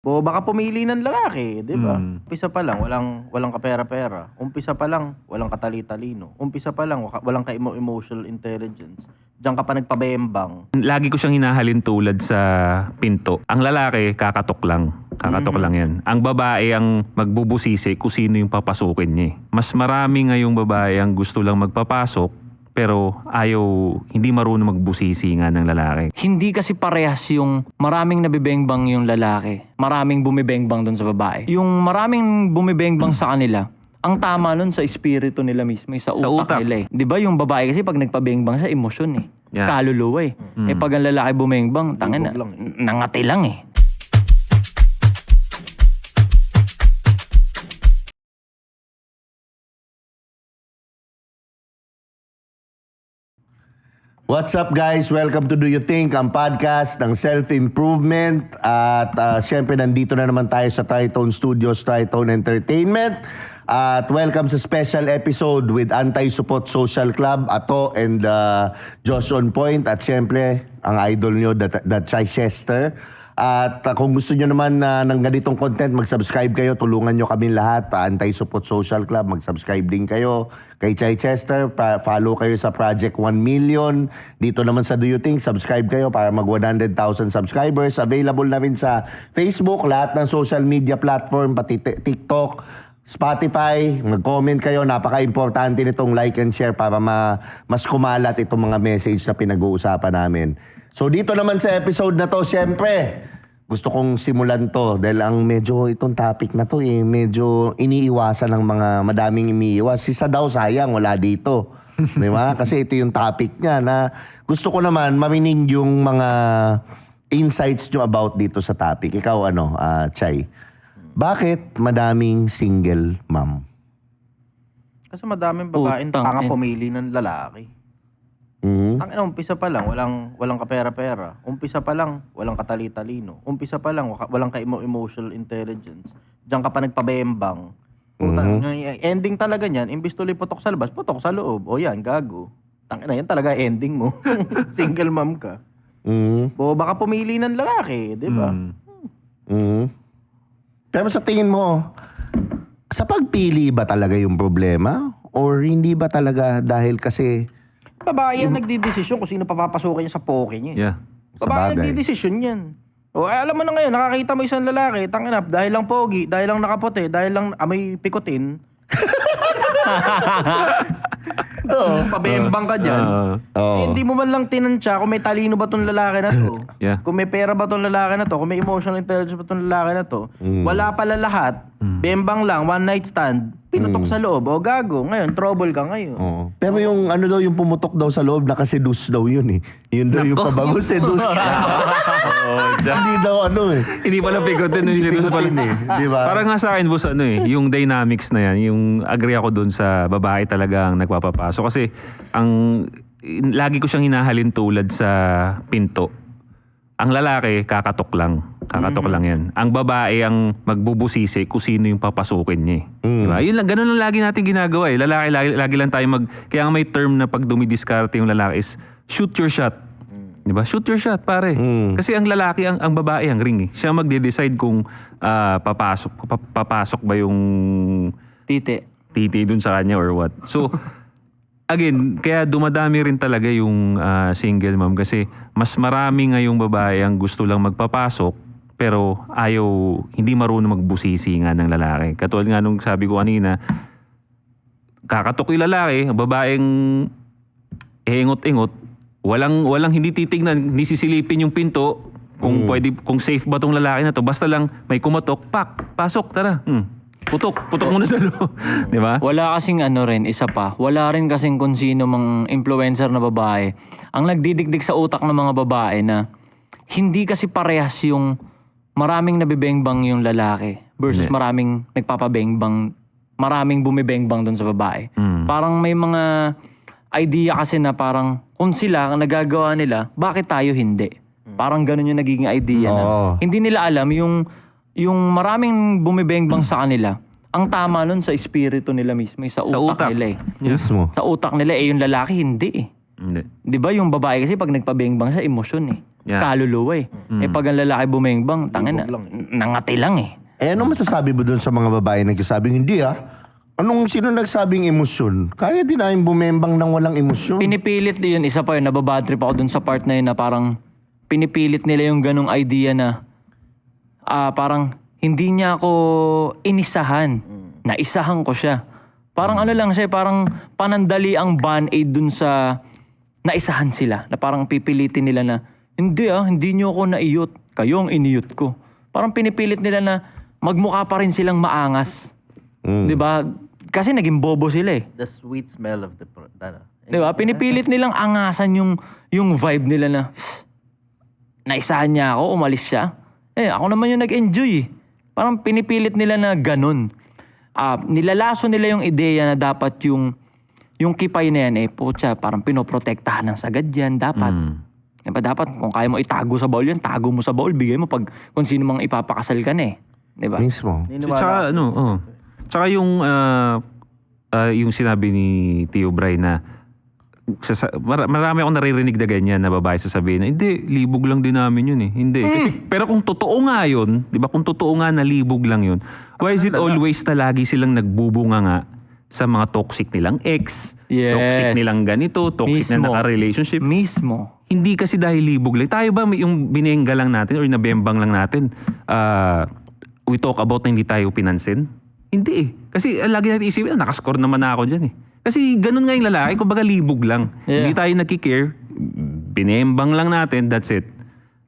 O baka pumili ng lalaki, 'di ba? Umpisa pa lang walang kapera-pera. Umpisa pa lang walang katali-talino. Umpisa pa lang walang emotional intelligence. Diyan ka pa nagpabembang. Lagi ko siyang hinahalin tulad sa pinto. Ang lalaki, kakatok lang. Kakatok lang yan. Ang babae ang magbubusisi kung sino yung papasukin niya. Mas marami ngayong babae ang gusto lang magpapasok pero hindi marunong magbusisi nga ng lalaki. Hindi kasi parehas yung maraming nabibengbang yung lalaki, maraming bumibengbang doon sa babae. Yung maraming bumibengbang sa kanila, ang tama nun sa espiritu nila mismo, sa utak nila eh. Di ba yung babae kasi pag nagpabengbang siya, emosyon eh. Yeah. Kaluluwa eh. Eh pag ang lalaki bumengbang, tangin na, nangati lang eh. What's up guys? Welcome to Do You Think, ang podcast ng self-improvement. At syempre nandito na naman tayo sa Tritone Studios, Tritone Entertainment. At welcome sa special episode with Anti-Support Social Club, Ato and Josh On Point. At syempre, ang idol nyo, The Chichester. At kung gusto nyo naman ng ganitong content, mag-subscribe kayo. Tulungan nyo kami lahat. Anti-Support Social Club, mag-subscribe din kayo. Kay Chichester, follow kayo sa Project 1 Million. Dito naman sa Do You Think, subscribe kayo para mag 100,000 subscribers. Available na rin sa Facebook, lahat ng social media platform, pati TikTok, Spotify. Mag-comment kayo. Napaka-importante nitong like and share para mas kumalat itong mga message na pinag-uusapan namin. So dito naman sa episode na to, syempre, gusto kong simulan to dahil ang medyo itong topic na to medyo iniiwasan ng mga madaming iniiwas. Si daw sayang, wala dito. Di ba? Kasi ito yung topic niya na gusto ko naman marinig yung mga insights nyo about dito sa topic. Ikaw Chay? Bakit madaming single mom? Kasi madaming babaeng tanga pumili ng lalaki. Tangina, umpisa pa lang walang kapera-pera. Umpisa pa lang walang katali-talino. Umpisa pa lang walang emotional intelligence. Diyan ka pa nagpabembang. Ending talaga niyan, imbis tuloy putok sa labas, putok sa loob. O yan, gago. Tangina, yan talaga ending mo. Single mom ka. O baka pumili ng lalaki, 'di ba? Pero sa tingin mo, sa pagpili ba talaga yung problema? Or hindi ba talaga dahil kasi Babae ang nagdidesisyon kung sino papapasukin niya sa poke niya. Yeah. Babae ang nagdidesisyon yan. O alam mo na ngayon, nakakita mo isang lalaki, tanginap, dahil lang pogi, dahil lang nakaputi, dahil lang amoy pikutin. Pabembang ka dyan. Hindi mo man lang tinansya kung may talino ba tong lalaki na to. Yeah. Kung may pera ba tong lalaki na to. Kung may emotional intelligence ba tong lalaki na to. Wala pala lahat. Bembang lang, one night stand. Pinutok sa loob. O gago. Ngayon, trouble ka ngayon. Pero yung yung pumutok daw sa loob, nakasedus daw yun eh. Yun daw yung pabago, sedus. Hindi daw Hindi pala pigutin yung serious pala. Di ba? Parang nga sa akin, boss, yung dynamics na yan, yung agree ako dun sa babae talagang nagpapapasok. Kasi lagi ko siyang hinahalin tulad sa pinto. Ang lalaki, kakatok lang. Kakatok lang yan. Ang babae ang magbubusisi kung sino yung papasukin niya. Diba? Yun lang, ganun lang lagi natin ginagawa eh. Lalaki, lagi lang tayo kaya nga may term na pag dumidiskarte yung lalaki is shoot your shot. Diba? Shoot your shot, pare. Kasi ang lalaki, ang babae ang ring eh. Siya magde-decide kung papasok ba yung titi dun sa kanya or what. So, again, kaya dumadami rin talaga yung single mom kasi mas marami ngayong babae ang gusto lang magpapasok pero hindi marunong magbusisi nga ng lalaki. Katulad nga nung sabi ko kanina, kakatok yung lalaki, ang babaeng ingot-ingot, walang hindi titignan, hindi sisilipin yung pinto kung safe ba tong lalaki na to. Basta lang may kumatok, pasok, tara. Putok muna sa loob. Di ba? Wala kasing isa pa. Wala rin kasing kung sino mang influencer na babae. Ang nagdidikdik sa utak ng mga babae na hindi kasi parehas yung maraming nabibengbang yung lalaki versus maraming nagpapabengbang, maraming bumibengbang doon sa babae. Parang may mga idea kasi na parang kung sila ang nagagawa nila, bakit tayo hindi? Parang ganun yung nagiging idea na. Hindi nila alam yung maraming bumibengbang sa kanila, ang tama nun sa espiritu nila mismo, sa utak nila eh. Mismo. Sa utak nila yung lalaki hindi eh. Hindi. Di ba yung babae kasi pag nagpabengbang siya, emosyon eh. kaluluwa eh. Pag ang lalaki bumengbang, tangin na, nangati lang eh. Ano masasabi mo doon sa mga babae nagsasabing hindi sino nagsabing emosyon? Kaya din namin bumembang ng walang emosyon. Pinipilit yun, isa pa yun, nababad trip ako dun sa part na yun na parang pinipilit nila yung ganong idea na parang hindi niya ako inisahan. Naisahan ko siya. Parang ano lang siya, parang panandali ang band-aid dun sa naisahan sila. Na parang pipilitin nila na, hindi niyo ako naiyot. Kayo ang iniyot ko. Parang pinipilit nila na magmukha pa rin silang maangas. Diba? Kasi naging bobo sila eh. The sweet smell of the... Diba? Pinipilit nilang angasan yung vibe nila na naisahan niya ako, umalis siya. Ako naman yung nag-enjoy eh. Parang pinipilit nila na ganun. Nilalaso nila yung ideya na dapat yung kipay na yan parang pinoprotektahan ng sagad yan. Dapat. Diba? Dapat kung kaya mo itago sa baul yan, tago mo sa baul, bigay mo pag kung sino mang ipapakasal ka na eh. Diba? Mismo. Tsaka tsaka yung sinabi ni Tio Bray na marami akong naririnig na ganyan na babae sasabihin na hindi, libog lang din namin yun eh. Hindi. Kasi, pero kung totoo nga yun, di ba kung totoo nga na libog lang yun, why is it always na lagi silang nagbubunga nga sa mga toxic nilang ex, toxic nilang ganito, toxic na naka-relationship? Mismo. Hindi kasi dahil libog lang. Tayo ba yung binengga lang natin or nabembang lang natin, we talk about na hindi tayo pinansin? Hindi eh. Kasi lagi natin isipin, nakascore naman na ako dyan eh. Kasi ganun nga yung lalaki, kumbaga libog lang. Hindi tayo nagki-care, binembang lang natin, that's it.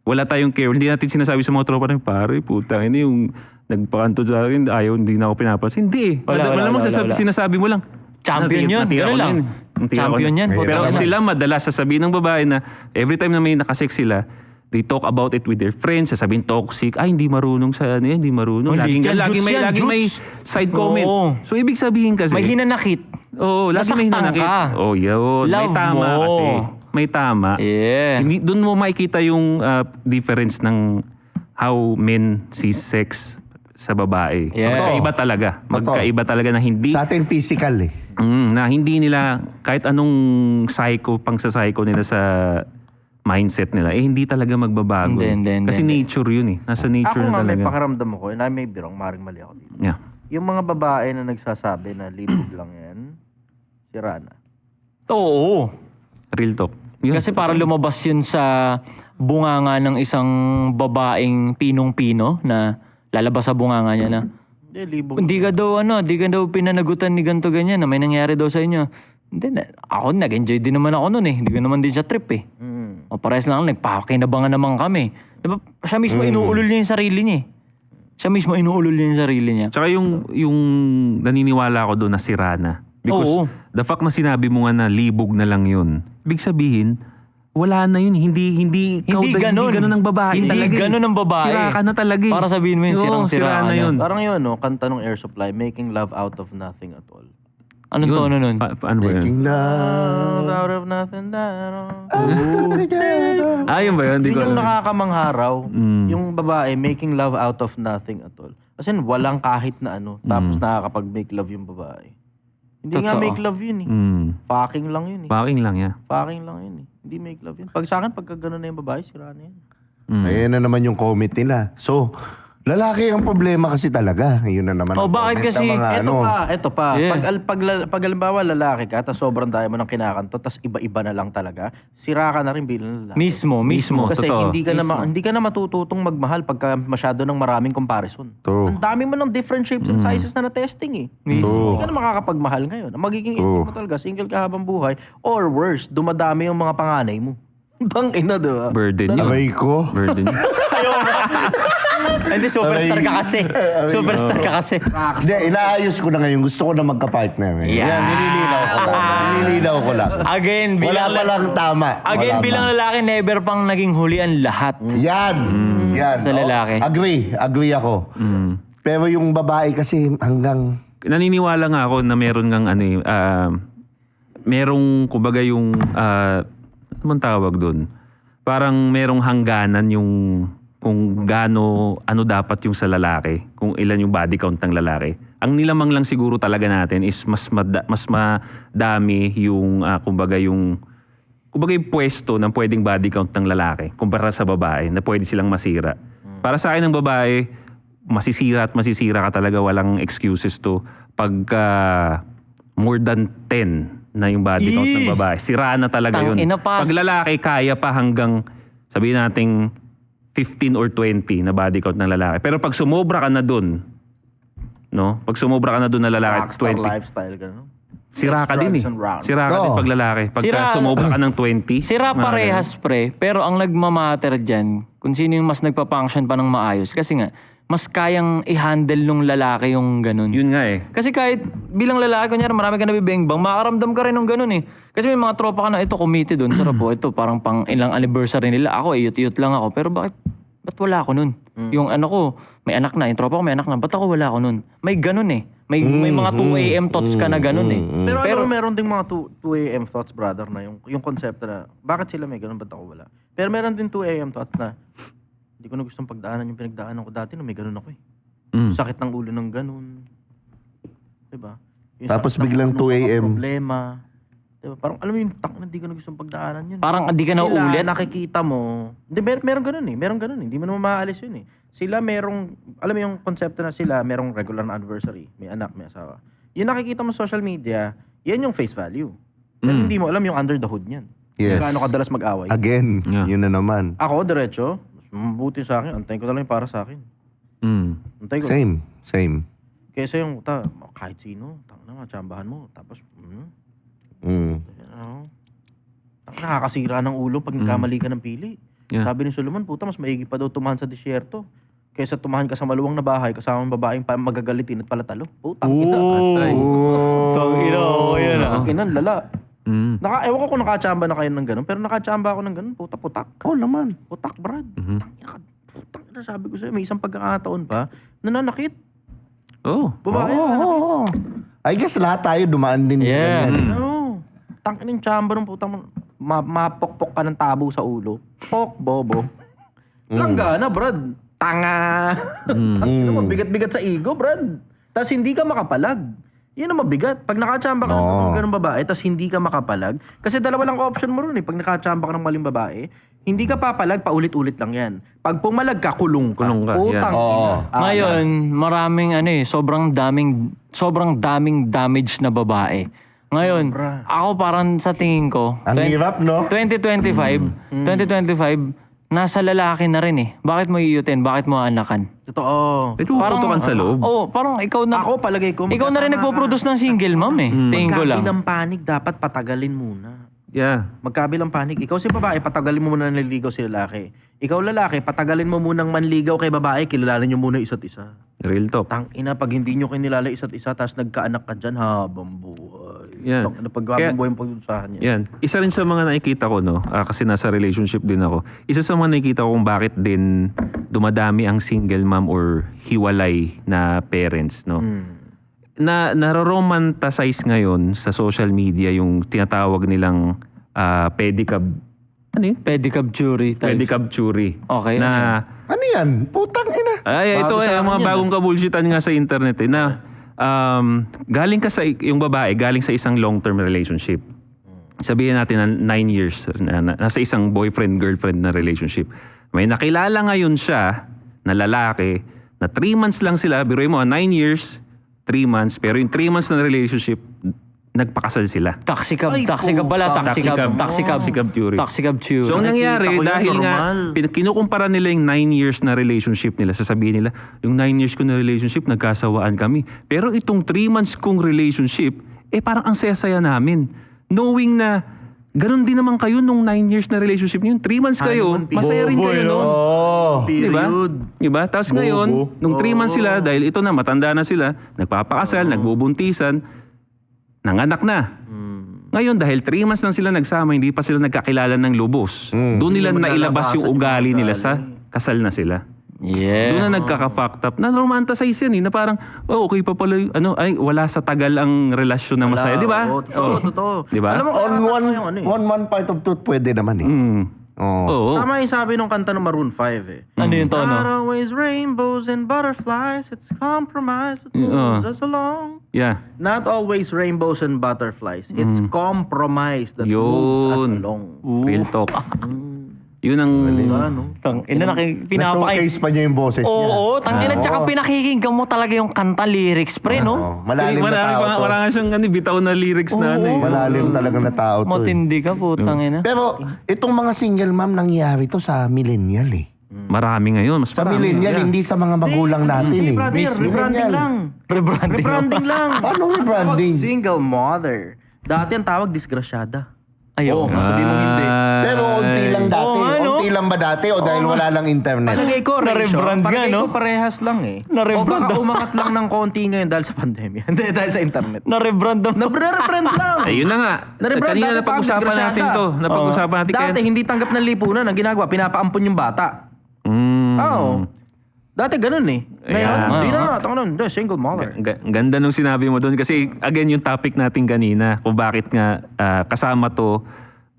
Wala tayong care. Hindi natin sinasabi sa mga tropa na, pare, puta, hindi yung nagpakanto sa akin, ayaw, hindi na ako pinapansin. Hindi eh. Wala. Sinasabi mo lang. Champion yun. Ganun lang. Champion yan. Pero sila madalas sasabihin ng babae na every time na may nakasex sila, they talk about it with their friends, sasabihin toxic, hindi marunong sa ano yan, hindi marunong. Laging may side comment. So ibig sabihin kasi... May hinanakit. Oo, lagi may hinanakit. Yun. May tama kasi. May tama. Yeah. Doon mo makikita yung difference ng how men see sex sa babae. Yeah. Magkaiba talaga. Magkaiba talaga na hindi... Sa atin physical eh. Na hindi nila, kahit anong pang-psycho nila sa mindset nila, hindi talaga magbabago. Kasi nature yun eh. Nasa nature ako na talaga. Ako may pakiramdam ako, and I may be wrong, maring mali ako dito. Yeah. Yung mga babae na nagsasabi na libog lang yan, sira na. Oo. Real talk. Yun. Kasi para lumabas yun sa bunganga ng isang babaeng pinong-pino na lalabas sa bunganga niya na Libog. Hindi ka daw pinanagutan ni ganto ganyan na may nangyari daw sa inyo. Hindi, ako nag-enjoy din naman ako nun eh. Hindi ko naman din siya trip eh. O parehas lang, nagpakinabangan naman kami. Diba? Siya mismo inuulol niya yung sarili niya eh. Siya mismo inuulol niya yung sarili niya. Tsaka yung naniniwala ako doon na sira na. Because the fact na sinabi mo nga na libog na lang yun, ibig sabihin, wala na yun. Hindi ganun ang babae. Hindi ganun ang babae. Sira ka na talaga eh. Para sabihin mo yun, sira na yun. Parang yun, kanta ng Air Supply, making love out of nothing at all. Anong tono nun? Ano ba yun? Making love. Out of nothing that Yun ba yun? Hindi ko Yun yung alam. nakakamangharaw. Yung babae, making love out of nothing at all. Kasi walang kahit na ano, tapos nakakapag-make love yung babae. Hindi nga make love yun eh. Fucking lang yun eh. Fucking lang yan. Fucking lang yun eh. Hindi make love yun. Pag sa akin, pagka gano'n na yung babae, sira na yun. Ayan na naman yung comment nila. So, lalaki ang problema kasi talaga. Yun na naman. Bakit kasi? Ito pa. Yeah. Pag halimbawa lalaki ka, tapos sobrang daya mo ng kinakanto, tapos iba-iba na lang talaga, sira ka na rin bilang lalaki. Mismo. Kasi totoo. hindi ka na matututong magmahal pagka masyado ng maraming comparison. Ang dami mo ng different shapes and sizes na na-testing eh. Hindi ka na makakapagmahal ngayon. Ang magiging ito mo talaga, single ka habang buhay, or worse, dumadami yung mga panganay mo. Tangina, diba? Burden yun. Aray ko. Burden yun. Hindi, superstar ka kasi. Superstar ka kasi. Hindi, inaayos ko na ngayon. Gusto ko na magka-partner. Yan, nililinaw ko lang. Again, Wala pa lang tama. Again, Wala bilang pa. lalaki, never pang naging hulian lahat. Yan. Yan. Sa lalaki. Agree ako. Pero yung babae kasi hanggang... Naniniwala nga ako na meron ngang merong kumbaga yung ano man tawag doon? Parang merong hangganan yung kung gaano ano dapat yung sa lalaki, kung ilan yung body count ng lalaki. Ang nilamang lang siguro talaga natin is mas madami yung kumbaga yung kumbaga yung pwesto ng pwedeng body count ng lalaki kumpara sa babae na pwede silang masira. Para sa akin ng babae, masisira at masisira ka talaga, walang excuses to. Pagka more than 10 na yung body count ng babae, sira na talaga yun. Pag lalaki, kaya pa hanggang sabihin nating 15 or 20 na body count ng lalaki. Pero pag sumobra ka na dun, no? Pag sumobra ka na dun na lalaki, Rockstar 20. lifestyle, gano'n. Sira ka din eh. Sira ka din pag lalaki. Pagka sumobra ka ng 20. Sira parehas, pre. Pero ang nagmamatter dyan, kung sino yung mas nagpa-function pa ng maayos. Kasi nga, mas kayang i-handle nung lalaki yung ganun. Yun nga eh. Kasi kahit bilang lalaki, kunyari marami ka nabibengbang, makaramdam ka rin ng ganun eh. Kasi may mga tropa ka na, ito committed doon, sarap po, ito parang pang ilang anniversary nila. Ako, iyot-iyot lang ako. Pero ba't wala ako nun? Yung ano ko, may anak na, yung tropa ko may anak na, ba't ako wala ako nun? May ganun eh. May mga 2 a.m. thoughts ka na ganun eh. Pero meron ding mga 2 a.m. thoughts, brother, na yung konsepto na, bakit sila may ganun, ba't ako wala? Pero meron din 2 a.m. thoughts na, hindi ko na gustong pagdaanan yung pinagdaanan ko dati na may ganun ako eh. Sakit ng ulo ng ganun. Diba? Yung Tapos sakit ng biglang ulo ng 2 a.m. problema. Diba? Parang alam mo yung hindi ko na gustong pagdaanan yun. Parang di ka na uulit. Sila, nakikita mo. Hindi, meron ganun eh. Meron ganun eh. Hindi mo naman maaalis yun eh. Sila merong, alam mo yung konsepto na sila, merong regular na anniversary. May anak, may asawa. Yung nakikita mo sa social media, yan yung face value. Pero hindi mo alam yung under the hood niyan. Yes. Gaano kadalas mag-away. Again, Yeah. yun na naman. Ako, diretso, mas mabuti sa akin. Antayin ko na lang yung para sa akin. Antayin ko. Same. Kesa yung, kahit sino, tanga na, tsambahan mo. Tapos, nakakasira ng ulo pag nagkamali ka ng pili. Yeah. Sabi ni Solomon, puta, mas maigi pa daw tumahan sa disyerto. Kaysa tumahan ka sa maluwang na bahay kasama ng babaeng magagalitin at palatalo. Putang ina. Inan, lala. Ewan ko kung nakatsamba na kayo ng ganun, pero nakatsamba ako ng ganun, putak. Oh, naman. Putak, brad. Putang ina, sabi ko sa'yo, may isang pagkakataon pa, nananakit. Oh. Babae, Oo. I guess lahat tayo dumaan din sa ganyan. Oo. Tangin yung tsamba ng putang mapokpok ka ng tabo sa ulo. Pok, bobo. Langgana, brad. Tanga. Tangin na, mabigat-bigat sa ego, brad. Tapos hindi ka makapalag. Yan ang mabigat. Pag nakatsamba ka ng ganung babae, tapos hindi ka makapalag, kasi dalawa lang option mo ron eh. Pag nakatsamba ka ng maling babae, hindi ka papalag, paulit-ulit lang yan. Pag pumalag ka, kulong ka. Kulong ka, Putang ina. Ngayon, maraming sobrang daming damage na babae. Ngayon, ako parang sa tingin ko, Ang hirap, no? 2025, nasa lalaki na rin eh. Bakit mo iiyutin? Bakit mo anakan? Totoo. Ito puputukan sa loob. Parang ikaw na... Ako, palagay ko, Ikaw na rin nagpo-produce ng single mom eh. Tingin ko lang. Magkabilang panig, dapat patagalin muna. Yeah. Magkabilang panig. Ikaw si babae, patagalin mo muna naliligaw si lalaki. Ikaw lalaki, patagalin mo munang manligaw kay babae, kilalanin nyo muna isa't isa. Real talk. Tangina, pag hindi nyo kinilala isa't isa, tapos nagkaanak ka dyan, habang buhay. Yan. Tangina, pag habang buhay yung pagdudusahan niya. Yan. Isa rin sa mga nakikita ko, no? Kasi nasa relationship din ako. Isa sa mga nakikita ko kung bakit din dumadami ang single mom or hiwalay na parents, no? Na naroromantasize ngayon sa social media yung tinatawag nilang pedicab. Ano yun? Pedicab jury type. Pedicab jury. Okay. Na, Ano yan? Putang ina. ay, ito Bago sa ay akin mga yan, bagong kabulshitan nga sa internet eh, na galing ka sa, yung babae, galing sa isang long-term relationship. Sabihin natin na 9 years, nasa isang boyfriend-girlfriend na relationship. May nakilala ngayon siya na lalaki na 3 months lang sila, biruin mo, 9 years, 3 months, pero yung 3 months na relationship, nagpakasal sila. Taxicab Ay, Taxicab jury. Taxicab jury. So, ang nangyari, Nakikita ko yun, dahil nga, normal. kinukumpara nila yung 9 years na relationship nila. Sasabihin nila, yung 9 years ko na relationship, nagkasawaan kami. Pero itong 3 months kong relationship, parang ang saya-saya namin. Knowing na, ganun din naman kayo nung 9 years na relationship niyo. 3 months kayo, masaya rin kayo noon. Diba? Diba? Tapos ngayon, nung 3 months sila, dahil ito na, matanda na sila, nagpapakasal, nagbubuntisan, nanganak na. Ngayon, dahil 3 months lang sila nagsama, hindi pa sila nagkakilala ng lubos. Doon nila nailabas yung ugali nila sa kasal na sila. Yeah. Doon na nagkaka-fucked up. Na-romanticize yan eh, na parang, okay pa pala, wala sa tagal ang relasyon na masaya. Di ba? Oo, totoo. Di ba? Alam mo, On one part of truth, pwede naman eh. Oo. Tama yung sabi nung kanta ng Maroon 5 eh. Ano yung tono? Not always rainbows and butterflies, it's compromise that moves us along. Yeah. Not always rainbows and butterflies, it's compromise that moves us Yun. along. Real talk. Yun ang... Ano? Na-showcase pa niya yung boses niya. Oo, tangina, tsaka pinakikinggan mo talaga yung kanta lyrics, pre, no? Malalim na tao to. Wala nga siyang bitaw na lyrics na ano eh. Malalim talaga na tao to. Matindi ka, putang ina. Pero itong mga single mom, nangyari to sa millennial eh. Marami ngayon. Mas Sa marami. millennial, hindi sa mga magulang natin eh. Brother, rebranding lang. Rebranding lang. Ano rebranding? Single mother. Dati ang tawag disgrasyada. Ayaw. Sabihin mo hindi. Pero unti lang dati. Oo nga, no? Unti lang ba dati o dahil wala lang internet? Palagay ko, Na-rebrand nga, palagay no? ko parehas lang eh. Na-rebrand O baka umangat lang ng konti ngayon dahil sa pandemya. Hindi, dahil sa internet. Na-rebrand daw. Na-rebrand lang. Ayun na nga. Na-rebrand. Kanina Dati napag-usapan tawag natin disgrasyada. to. Napag-usapan natin Dati hindi tanggap ng lipunan. Ang ginagawa, pinapaampon yung bata. Oo. Dati ganun eh. Ngayon, Ayan. hindi na. Tango nun, single mother. Ganda nung sinabi mo doon. Kasi again, yung topic natin kanina, kung bakit nga kasama to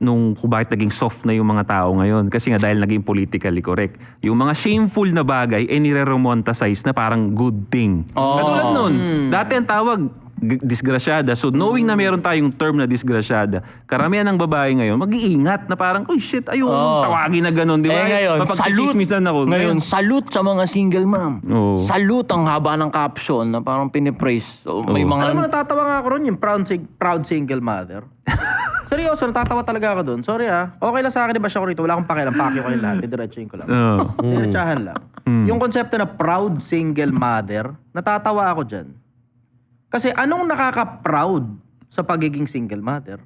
kung bakit naging soft na yung mga tao ngayon. Kasi nga dahil naging politically correct. Yung mga shameful na bagay, nire-romanticize na parang good thing. Katulad nun, dati ang tawag, disgrasyada. So knowing na meron tayong term na disgrasyada, karamihan ng babae ngayon, mag-iingat na parang, oh shit, ayun, tawagin na ganun. Di ba? Ngayon, Mapagchichismisan ako. Ngayon, salute sa mga single mom. Oo. Salute ang haba ng caption na parang pinipraise. So, may mga... Alam mo, natatawa nga ako ron yung proud single mother. Seryoso, natatawa talaga ako doon. Sorry okay lang sa akin, di ba siya ko rito? Wala akong pakialam, pakyo ko yung lahat. Didiretsuhin ko lang. Diretsahan lang. Yung konsepto na proud single mother, natatawa ako dyan. Kasi anong nakaka-proud sa pagiging single mother?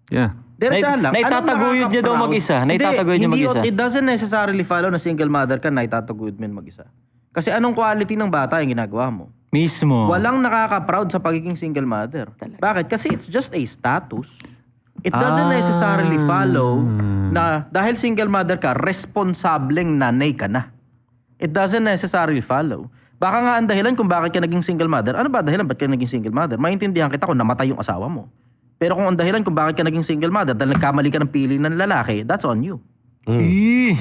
Yeah. Diretsahan lang. Naitataguyod niya daw mag-isa. Naitataguyod niya mag-isa. It doesn't necessarily follow na single mother ka, naitataguyod mo mag-isa. Kasi anong quality ng bata yung ginagawa mo? Mismo. Walang nakaka-proud sa pagiging single mother. Bakit? Kasi it's just a status. It doesn't necessarily follow na dahil single mother ka, responsableng nanay ka na. It doesn't necessarily follow. Baka nga ang dahilan kung bakit ka naging single mother, ano ba dahilan ba't ka naging single mother? Maintindihan kita kung namatay yung asawa mo. Pero kung ang dahilan kung bakit ka naging single mother dahil nagkamali ka ng pili ng lalaki, that's on you. Hindi,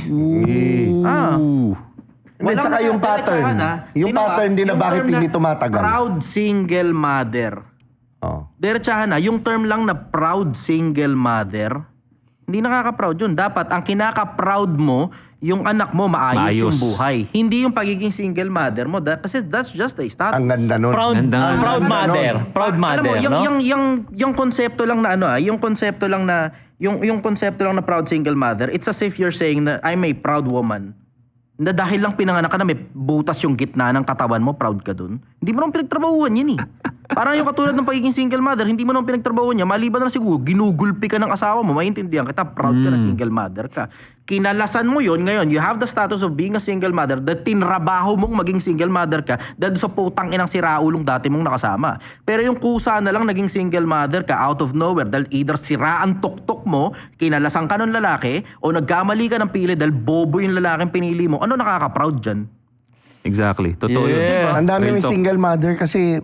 tsaka yung pattern. Yung pattern din na bakit hindi tumatagal. Proud single mother. Oh. Diretsahan na, yung term lang na proud single mother, hindi nakaka-proud yun. Dapat, ang kinaka-proud mo, yung anak mo maayos yung buhay. Hindi yung pagiging single mother mo. Kasi that's just a status. Ang ganda nun. Proud mother. Alam Proud mother, mo, no? yung konsepto lang na yung konsepto lang na na proud single mother, it's as if you're saying na I'm a proud woman. Na dahil lang pinanganak ka na may butas yung gitna ng katawan mo, proud ka dun. Hindi mo naman pinagtrabahuan yan eh. Parang yung katulad ng pagiging single mother, hindi mo naman pinagtrabahuan niya. Maliban na siguro, ginugulpi ka ng asawa mo, maintindihan kita, proud ka na single mother ka. Kinalasan mo yon ngayon, you have the status of being a single mother, that tinrabaho mong maging single mother ka dahil sa putang inang siraulong dati mong nakasama. Pero yung kusa na lang naging single mother ka out of nowhere dahil either siraan tuktok mo, kinalasan ka ng lalaki, o nagkamali ka ng pili dahil bobo yung lalaking pinili mo, ano nakaka-proud dyan? Exactly. Totoo yun. Yeah. Ang dami Real may talk. single mother kasi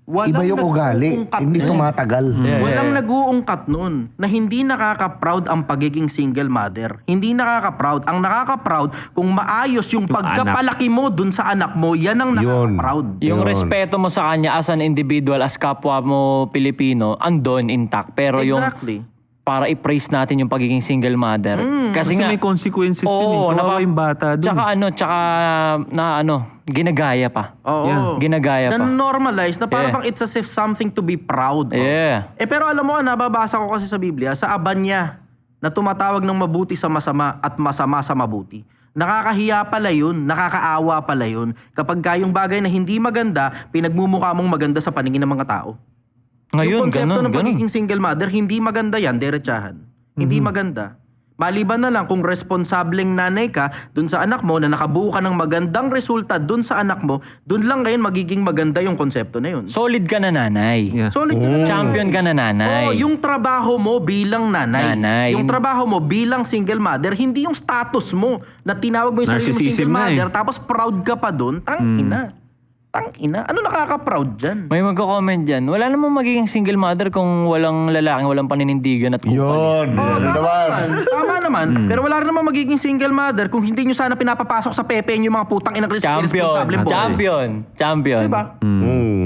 iba yung ugali. nag-uungkat Hindi nun. tumatagal. Walang nag-uungkat nun na hindi nakaka-proud ang pagiging single mother. Hindi nakaka-proud. Ang nakaka-proud, kung maayos yung pagkapalaki mo dun sa anak mo, yan ang nakaka-proud. Yung respeto mo sa kanya as an individual, as kapwa mo Pilipino, andon intact. Pero Exactly. yung para i-praise natin yung pagiging single mother. Kasi nga may consequences yun eh. Oo, Kawawa yung bata dun. tsaka ginagaya pa. Oo. Ginagaya pa. Na-normalize na parang Yeah. bang it's as if something to be proud of. Yeah. Pero alam mo, nababasa ko kasi sa Biblia, sa Abanya, na tumatawag ng mabuti sa masama at masama sa mabuti. Nakakahiya pala yun, nakakaawa pala yun. Kapag kayong bagay na hindi maganda, pinagmumukha mong maganda sa paningin ng mga tao. Ngayon, Yung konsepto ganun, ng pagiging single mother, hindi maganda yan, diretsahan. Hindi maganda. Maliban na lang kung responsableng nanay ka dun sa anak mo na nakabuo ka ng magandang resulta dun sa anak mo, dun lang ngayon magiging maganda yung konsepto na yun. Solid ka na nanay. Yeah. Solid ka na. Champion ka na nanay. Yung trabaho mo bilang nanay. Nanay. Yung trabaho mo bilang single mother, hindi yung status mo na tinawag mo yung sarili mo Narcissism single na eh. mother, tapos proud ka pa dun. Tangina. Tangina. Ano nakaka-proud dyan? May magko-comment dyan. Wala namang magiging single mother kung walang lalaking, walang paninindigan at kupal. Yun. Ano naman? Tama naman, pero wala rin naman magiging single mother kung hindi nyo sana pinapapasok sa pepe nyo yung mga putang inang irresponsible boy. Champion. Diba?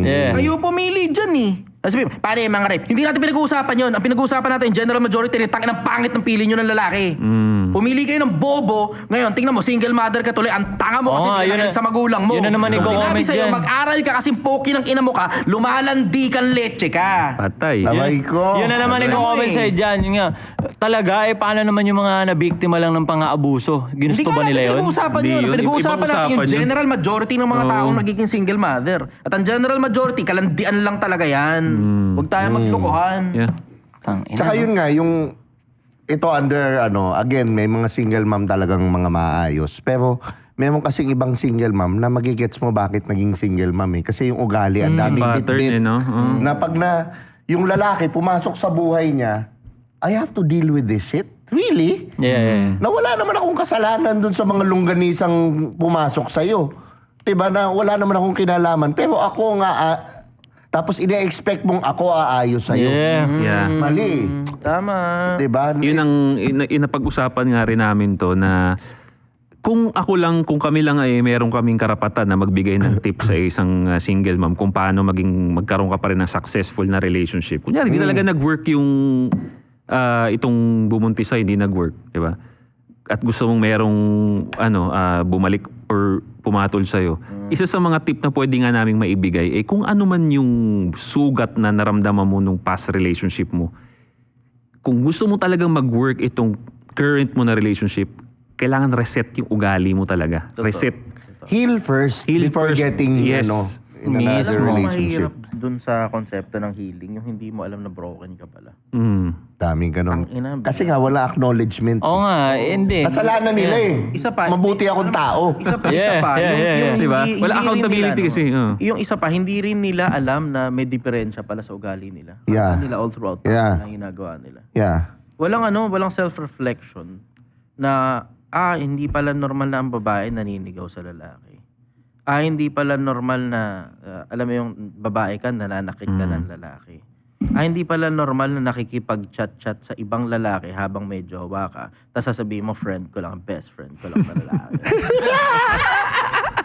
Yeah. Kayo pumili dyan eh. Sabi, paano yung mga rape? Hindi natin pinag-uusapan yun. Ang pinag-uusapan natin, general majority, tangin ang pangit ng pili nyo ng lalaki. Pumili kayo ng bobo. Ngayon, tingnan mo, single mother ka tuloy. Ang tanga mo kasi hindi ka nakinig sa magulang mo. Yun na naman Sinabi i-comment sa'yo, dyan. mag-aral ka kasi poki ng ina mo ka, lumalandi kang leche ka. Patay. Abay ko. Yun na naman i-comment eh. sa'yo dyan. Yun nga, talaga, paano naman yung mga nabiktima lang ng pang-aabuso? Hindi Ginusto ka ba nila yun? pinag-uusapan Hindi yun. yun. Pinag-uusapan Ibang natin yung usapan yun. general majority ng mga taong nagiging single mother. At ang general majority, kalandian lang talaga yan. Huwag tayo maglokohan. Yeah. Tsaka yun nga, yung ito under, again, may mga single mom talagang mga maayos. Pero meron kasing ibang single mom na magigets mo bakit naging single mom eh. Kasi yung ugali, ang daming pattern bit-bit. eh, no? Na pag na, yung lalaki pumasok sa buhay niya, I have to deal with this shit? Really? Yeah. Na wala naman akong kasalanan dun sa mga longganisang pumasok sa'yo. Diba na wala naman akong kinalaman. Pero ako nga, tapos ine-expect mong ako aayos sa'yo. Yeah. Mali. Tama. Diba? Yun ang inapag-usapan nga rin namin to na kung kami lang ay meron kaming karapatan na magbigay ng tip sa isang single mom kung paano magkaroon ka pa rin ng successful na relationship. Kunyari, hindi talaga nag-work yung itong bumuntis ay hindi nag-work, di ba? At gusto mong merong bumalik or pumatol sa'yo. Isa sa mga tip na pwede nga naming maibigay kung ano man yung sugat na naramdaman mo nung past relationship mo. Kung gusto mo talagang mag-work itong current mo na relationship, kailangan reset yung ugali mo talaga. Reset. Heal first Heal before first. getting, Yes. in another Alam mo, relationship. mahirap dun sa konsepto ng healing, yung hindi mo alam na broken ka pala. Daming ganun. Ang ina, Kasi nga, wala acknowledgement. Oo nga, hindi. Kasalanan nila Isa pa, Mabuti akong tao. Isa pa, Yeah, yeah. yung Diba? hindi- Wala hindi rin accountability nila, kasi, Yung isa pa, hindi rin nila alam na may diferensya pala sa ugali nila. Yeah. Alam nila all throughout Yeah. na ginagawa nila. Yeah. Walang self-reflection na, hindi pala normal na ang babae naninigaw sa lalaki. Hindi pala normal na, alam mo yung babae ka, nananakit ka ng lalaki. Hindi pala normal na nakikipag-chat-chat sa ibang lalaki habang may jowa ka. Tapos sasabihin mo, friend ko lang, best friend ko lang na lalaki.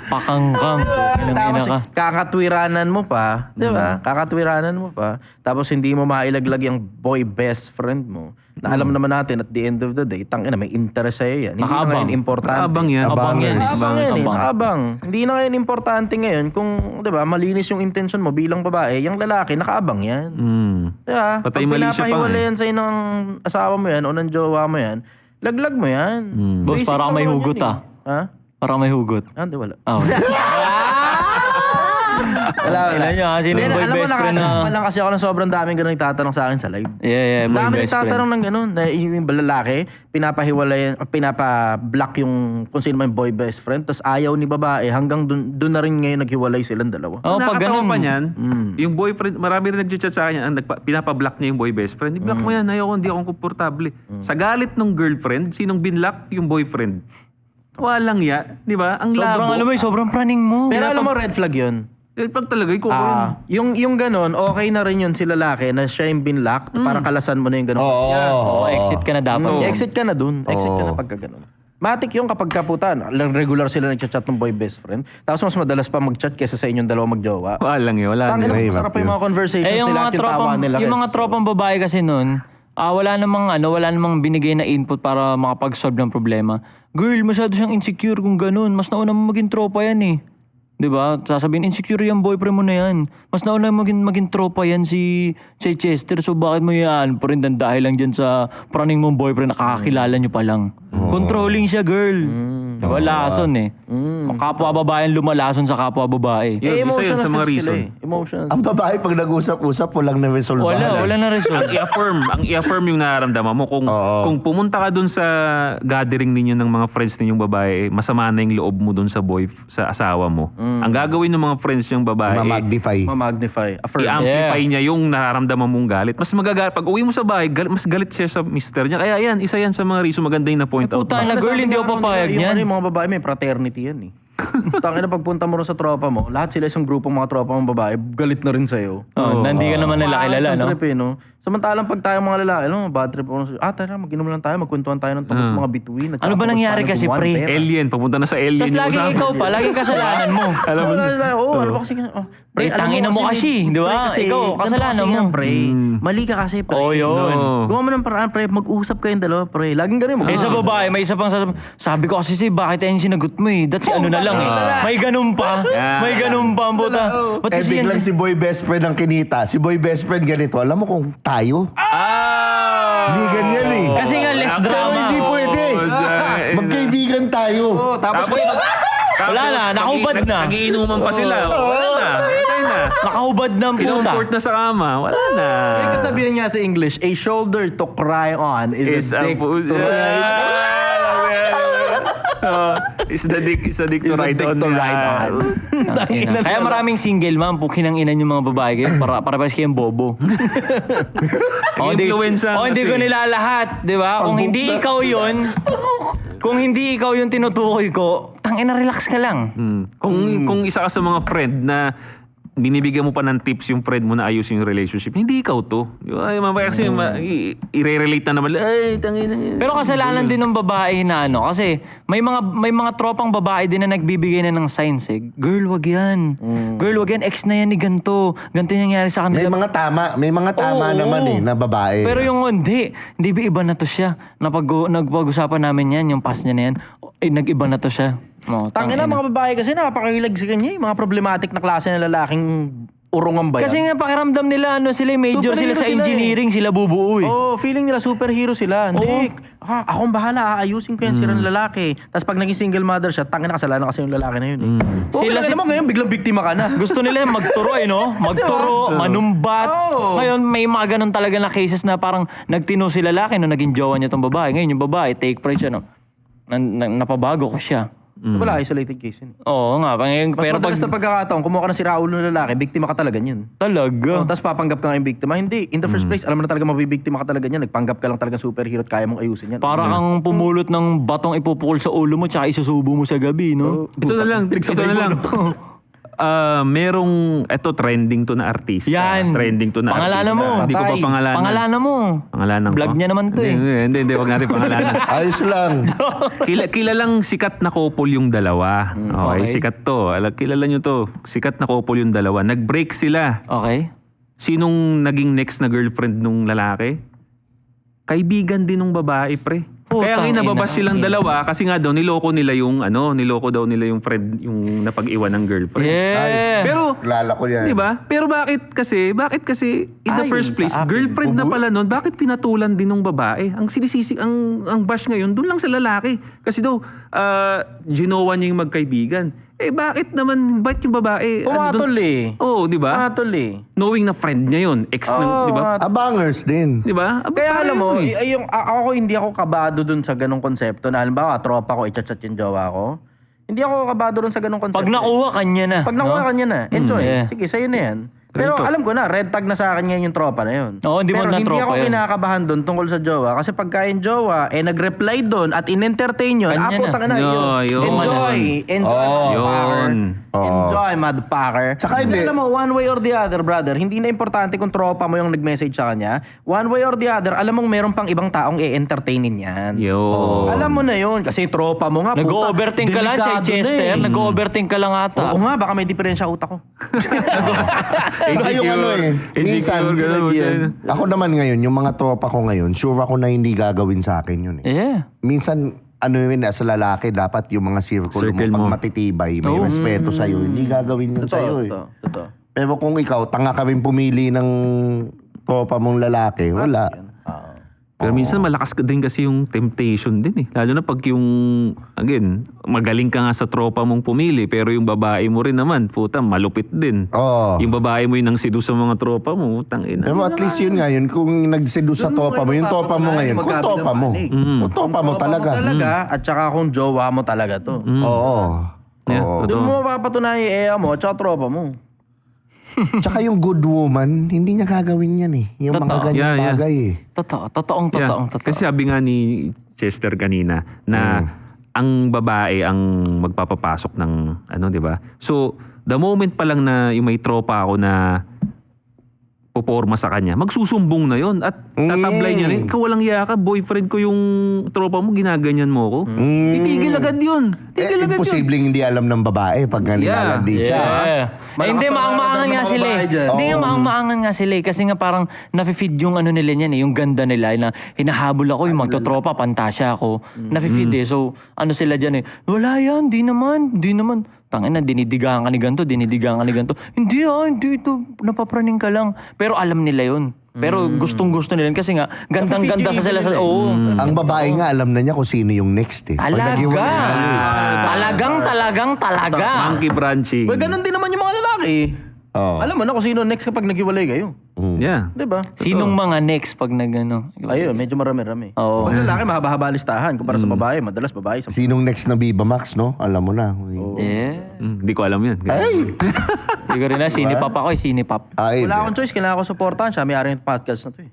Pakangkang. Inang ina Tapos ka. kakatwiranan mo pa, di ba? Kakatwiranan mo pa. Tapos hindi mo mailaglag yung boy best friend mo. Na alam naman natin at the end of the day, tangina may interest sa'yo yan. Hindi na Nakaabang. ngayon importante. Abang yan. Abang yan. Abang yan eh. Abang. Abang. Hindi na ngayon importante ngayon kung, di ba, malinis yung intention mo bilang babae, yung lalaki, nakaabang yan. Di ba? Patay Pag mali siya pa pinapahiwalay eh. yan sa'yo ng asawa mo yan o ng jowa mo yan, laglag mo yan. Boss, Basic parang may naman hugot yan eh. Ha? Parang may hugot. Hindi, wala. Okay. Wala. Ilan nyo, sino yung boy Alam mo, best friend na... nakakatawa lang kasi ako ng sobrang daming ganun nagtatanong sa akin sa live. Yeah, boy Dami best friend. nagtatanong ng ganun. Na yung lalaki, pinapa-block yung kung sino man yung boy best friend, tapos ayaw ni babae, hanggang dun na rin ngayon naghiwalay silang dalawa. Oh, pag Nakakatawa ganun. pa niyan, yung boyfriend, marami rin nag-chat sa akin, pinapa-block niya yung boy best friend. I-block mo yan, hindi ako komportable. Sa galit ng girlfriend, sinong binlock? Yung boyfriend. Walang ya, di ba? Ang Sobrang, labo. alam mo, sobrang praning mo. Pero alam mo, red flag yun. Pag talaga, ikaw ko yun. Yung ganun, okay na rin yun si lalaki na siya yung binlock para kalasan mo na yung ganun. Oo, exit ka na dapat. Exit ka na dun. Exit ka na pagka ganun. Matik yung kapag kaputan, regular sila nagchat-chat ng boy best friend. Tapos mas madalas pa mag-chat kaysa sa inyong dalawa magjowa. Walang yun, wala Tangina, nila. mas masarap pa yung mga conversations yung nila mga at yung tawa tropang, nila. yung mga tropang babae kasi nun, wala namang binigay na input para makapag-solve ng problema. Girl, masyado siyang insecure kung ganun. Mas nauna mo maging tropa yan eh. 'Di ba? Sasabihin, insecure yung boyfriend mo na yan. Mas nauna maging tropa yan si Chester. So bakit mo yan? Pero dahil lang dyan sa praning mong boyfriend, nakakakilala nyo pa lang. Controlling siya, girl. Diba? Lason eh. Kapwa babae lumalason sa kapwa babae. Yun, isa yun sa mga reason. Emotions. Ang babae pag nag-usap-usap, walang na-resolve. Wala na result. ang i-affirm yung nararamdaman mo. Kung pumunta ka dun sa gathering ninyo ng mga friends ninyong babae, masama na yung loob mo dun sa asawa mo. Ang gagawin ng mga friends niyong babae, Ma-magnify. Ma-magnify. Affirm. i-amplify niya yung nararamdaman mong galit. Mas pag uwi mo sa bahay, mas galit siya sa mister niya. Kaya yan, isa yan sa mga reason maganda yung na-point out. Puta na girl, hindi ako papayag niyan. Yung mga babae may fraternity yan eh. Tangina pagpunta mo rin sa tropa mo, lahat sila isang grupong mga tropa mong babae, galit na rin sa'yo. Nandi ka naman nila kilala, no? Trip, eh, no? Samantalang pag tayong mga lalaki, alam mo, bad trip ako. Tara, mag-inom lang tayo, magkwentuhan tayo ng tungkol sa mga bituin. At Ano ba saka nangyari paano kasi, gumawa ng pre? pera. Alien, papunta na sa alien. Tapos yung laging usapan. ikaw pa, laging kasalanan mo. Alam mo, ano ba kasi? Pre, alam tangina mo kasi, di ba? pre, kasi, Ikaw, ganito kasalanan kasi mo. yan, pre. Mali ka kasi, pre. Oo, yun. Gawa mo ng paraan, pre. Mag-usap kayong dalawa, pre. Laging ganun. Eh sa babae, may isa pang sabi ko kasi bakit yan sinagot mo eh? That's ano na lang eh. May ganun pa. May ganun pa ang puta. Ba't kasi yan? biglang si boy best friend ang kinita. Si boy best friend ganito. Alam mo kung tayo? Hindi ganyan eh. Kasi nga less Pero drama. hindi pwede. Magkaibigan tayo. Tapos, Wala na, nakahubad na. Nagiinuman pa sila. Wala na. Patay na. Nakahubad na ang puta. Kinumport na sa kama. Wala na. may kasabihan nga sa English, a shoulder to cry on is a dick to Is the dick to Is a ride dick on. to ride on. Tangina. Kaya maraming single man, pukinang inan yung mga babae kayo, para pa kayong bobo. Influensya hindi kasi. ko nilalahat, di ba? Kung hindi ikaw yun, kung hindi ikaw yung tinutukoy ko, tangina, relax ka lang. Kung isa ka sa mga friend na binibigyan mo pa ng tips yung friend mo na ayusin yung relationship, hindi ikaw to. Ay, mamaya kasi i-relate na naman. Ay, tangina. Pero kasalanan din ng babae na ano, kasi may mga tropang babae din na nagbibigay na ng signs eh. Girl, wag yan. Girl, wag yan. Ex na yan ni ganto. Ganto yung nangyari sa May kanila. mga tama Oo. naman eh na babae. Pero yung hindi ba iba na to siya? Nagpag-usapan namin yan, yung past niya na yan. Nag-iba na to siya. Tangina, mga babae kasi napakahilig sa kanya. Yung mga problematic na klase ng lalaking urungan ba yan? Kasi nga pakiramdam nila, major Superhero sila sa sila engineering, sila bubuo eh. Oh, feeling nila superhero sila. Hindi. Akong bahala, aayusin ko yan sila ng lalaki. Tapos pag naging single mother siya, tangina, kasalanan kasi yung lalaki na yun eh. Sila Sila mo ngayon, biglang biktima ka na. Gusto nila magturo eh, no? Magturo, manumbat. Oo. Ngayon, may mga ganun talaga na cases na parang nagtino si lalaki no, naging jowa niya tong babae. Ngayon, yung babae, take pride siya, no? Napabago ko siya. Wala, isolated case yun. Oo nga. Mas Pero madalas na pagkakataon, kumuha ka ng si Raul ng lalaki, biktima ka talaga niyan. Talaga. Tapos papanggap ka nga yung biktima. Hindi. In the first place, alam mo na talaga mabibiktima ka talaga niyan. Nagpanggap ka lang talaga superhero at kaya mong ayusin yan. Para kang pumulot ng batong ipupukol sa ulo mo tsaka isusubo mo sa gabi, no? Ito na lang. Merong, trending to na artista. Yan. Trending to na Pangalanan artista. mo. Hindi ko pa pangalanan. Pangalanan mo. Pangalanan ko. Vlog niya naman to eh. Hindi. Wag natin pangalanan. Ayos lang. Kilalang sikat na couple yung dalawa. Okay, okay. sikat to. Kilala nyo to. Sikat na couple yung dalawa. Nag-break sila. Okay. Sinong naging next na girlfriend nung lalaki? Kaibigan din nung babae, pre. Kaya ngayon nababas silang dalawa kasi nga daw niloko daw nila yung friend, yung napag-iwan ng girlfriend. Yeah. Pero, Lala ko yan. di ba? Pero bakit kasi in the Ayon first sa place, akin, girlfriend na pala nun, bakit pinatulan din ng babae? Ang sinisisi, ang bash ngayon, doon lang sa lalaki. Kasi daw, ginawa niya yung magkaibigan. Bakit yung babae? Pumatol eh. Oo, di ba? Pumatol eh. Knowing na friend niya yun, ex ng, di ba? Abangers din. Di ba? Kaya alam mo, eh. ako hindi ako kabado dun sa ganong konsepto na halimbawa, tropa ko, i-chat yung jowa ko. Hindi ako kabado dun sa ganong konsepto. Pag nakuha kanya na. Pag nakuha kanya na, enjoy. Yeah. Sige, sa'yo na yan. Pero alam ko na, red tag na sa akin ngayon yung tropa na yun. Oo, hindi mo Pero na hindi tropa ako yun. kinakabahan doon tungkol sa jowa. Kasi pagka yung jowa, nag-reply doon at in-entertain yun, Kanya na. putang na Yun. Enjoy, motherfucker. Yun. Enjoy, motherfucker. Tsaka Kasi hindi. alam mo, one way or the other, brother, hindi na importante kung tropa mo yung nag-message sa kanya. One way or the other, alam mong meron pang ibang taong i-entertainin yan. Yun. Alam mo na yun. Kasi tropa mo nga, Nag-overthink ka lang, delikado Chester. na eh. Nag-overthink ka lang ata. Oo nga, baka may diferensya utak ko. Tsaka yung ano eh. Minsan, ako naman ngayon, yung mga tropa ko ngayon, sure ako na hindi gagawin sa akin yun eh. Yeah. Minsan, sa lalaki, dapat yung mga circle Circle mo, mo. pag matitibay, may respeto sa'yo, hindi gagawin yun sa'yo eh. Totoo. Pero kung ikaw, tanga ka rin pumili ng tropa mong lalaki, wala. Pero minsan malakas ka din kasi yung temptation din eh. Lalo na pag yung, again, magaling ka nga sa tropa mong pumili, pero yung babae mo rin naman, puta, malupit din. Oo. Yung babae mo yung nang seduce sa mga tropa mo, utang ina. Pero at least yun nga yun, kung nagseduce sa tropa mo, yung tropa mo ngayon, kung tropa mo. Kung tropa mo talaga. At saka kung jowa mo talaga to. Oo. Yeah, Oo. Doon totoo. mo mapapatunayan yung EA mo at saka tropa mo. Tsaka yung good woman, hindi niya gagawin yan eh. Yung mga ganyang Yeah. bagay eh. Totoong. Yeah. Kasi sabi nga ni Chester kanina na ang babae ang magpapapasok ng ano, 'di ba? So, the moment pa lang na yung may tropa ako na puporma sa kanya, magsusumbong na yon at tatablay niya rin. Ikaw walang yaka, boyfriend ko yung tropa mo, ginaganyan mo ko. Titigil agad yun. Tigil agad yun. Imposibleng hindi alam ng babae pag nilalandi siya. Hindi, maang-maangan nga sila eh. Hindi nga maang-maangan nga sila eh. Kasi nga parang nafe-feed yung ano nila niyan eh. Yung ganda nila na hinahabol ako, yung magtotropa, pantasya ako. Nafe-feed eh. So, ano sila dyan eh. Wala yan, di naman. Tangina, dinidigaan ka ni ganito. Hindi ito. Napapraning ka lang. Pero alam nila yun. Pero gustong-gusto nila yun kasi nga, gandang-ganda sa sila. Oo. Ang babae nga, alam na niya kung sino yung next eh. Talaga. Monkey branching. Well, ganun din naman yung mga lalaki. Oh. Alam mo na kung sino next kapag naghiwalay kayo. Yeah. Diba? Sinong mga next pag nagano? Ayun, medyo marami-rami. Oo. Pag lalaki, mahaba-haba listahan. Kumpara sa babae, madalas babae. Sinong next na Viva Max, no? Alam mo na. Yeah. Hindi ko alam yan. Ay! Hindi ko rin na, sinipap ako eh, sinipap. Ay, Wala akong choice, kailangan ko supportahan siya. May-ari ng podcast na to eh.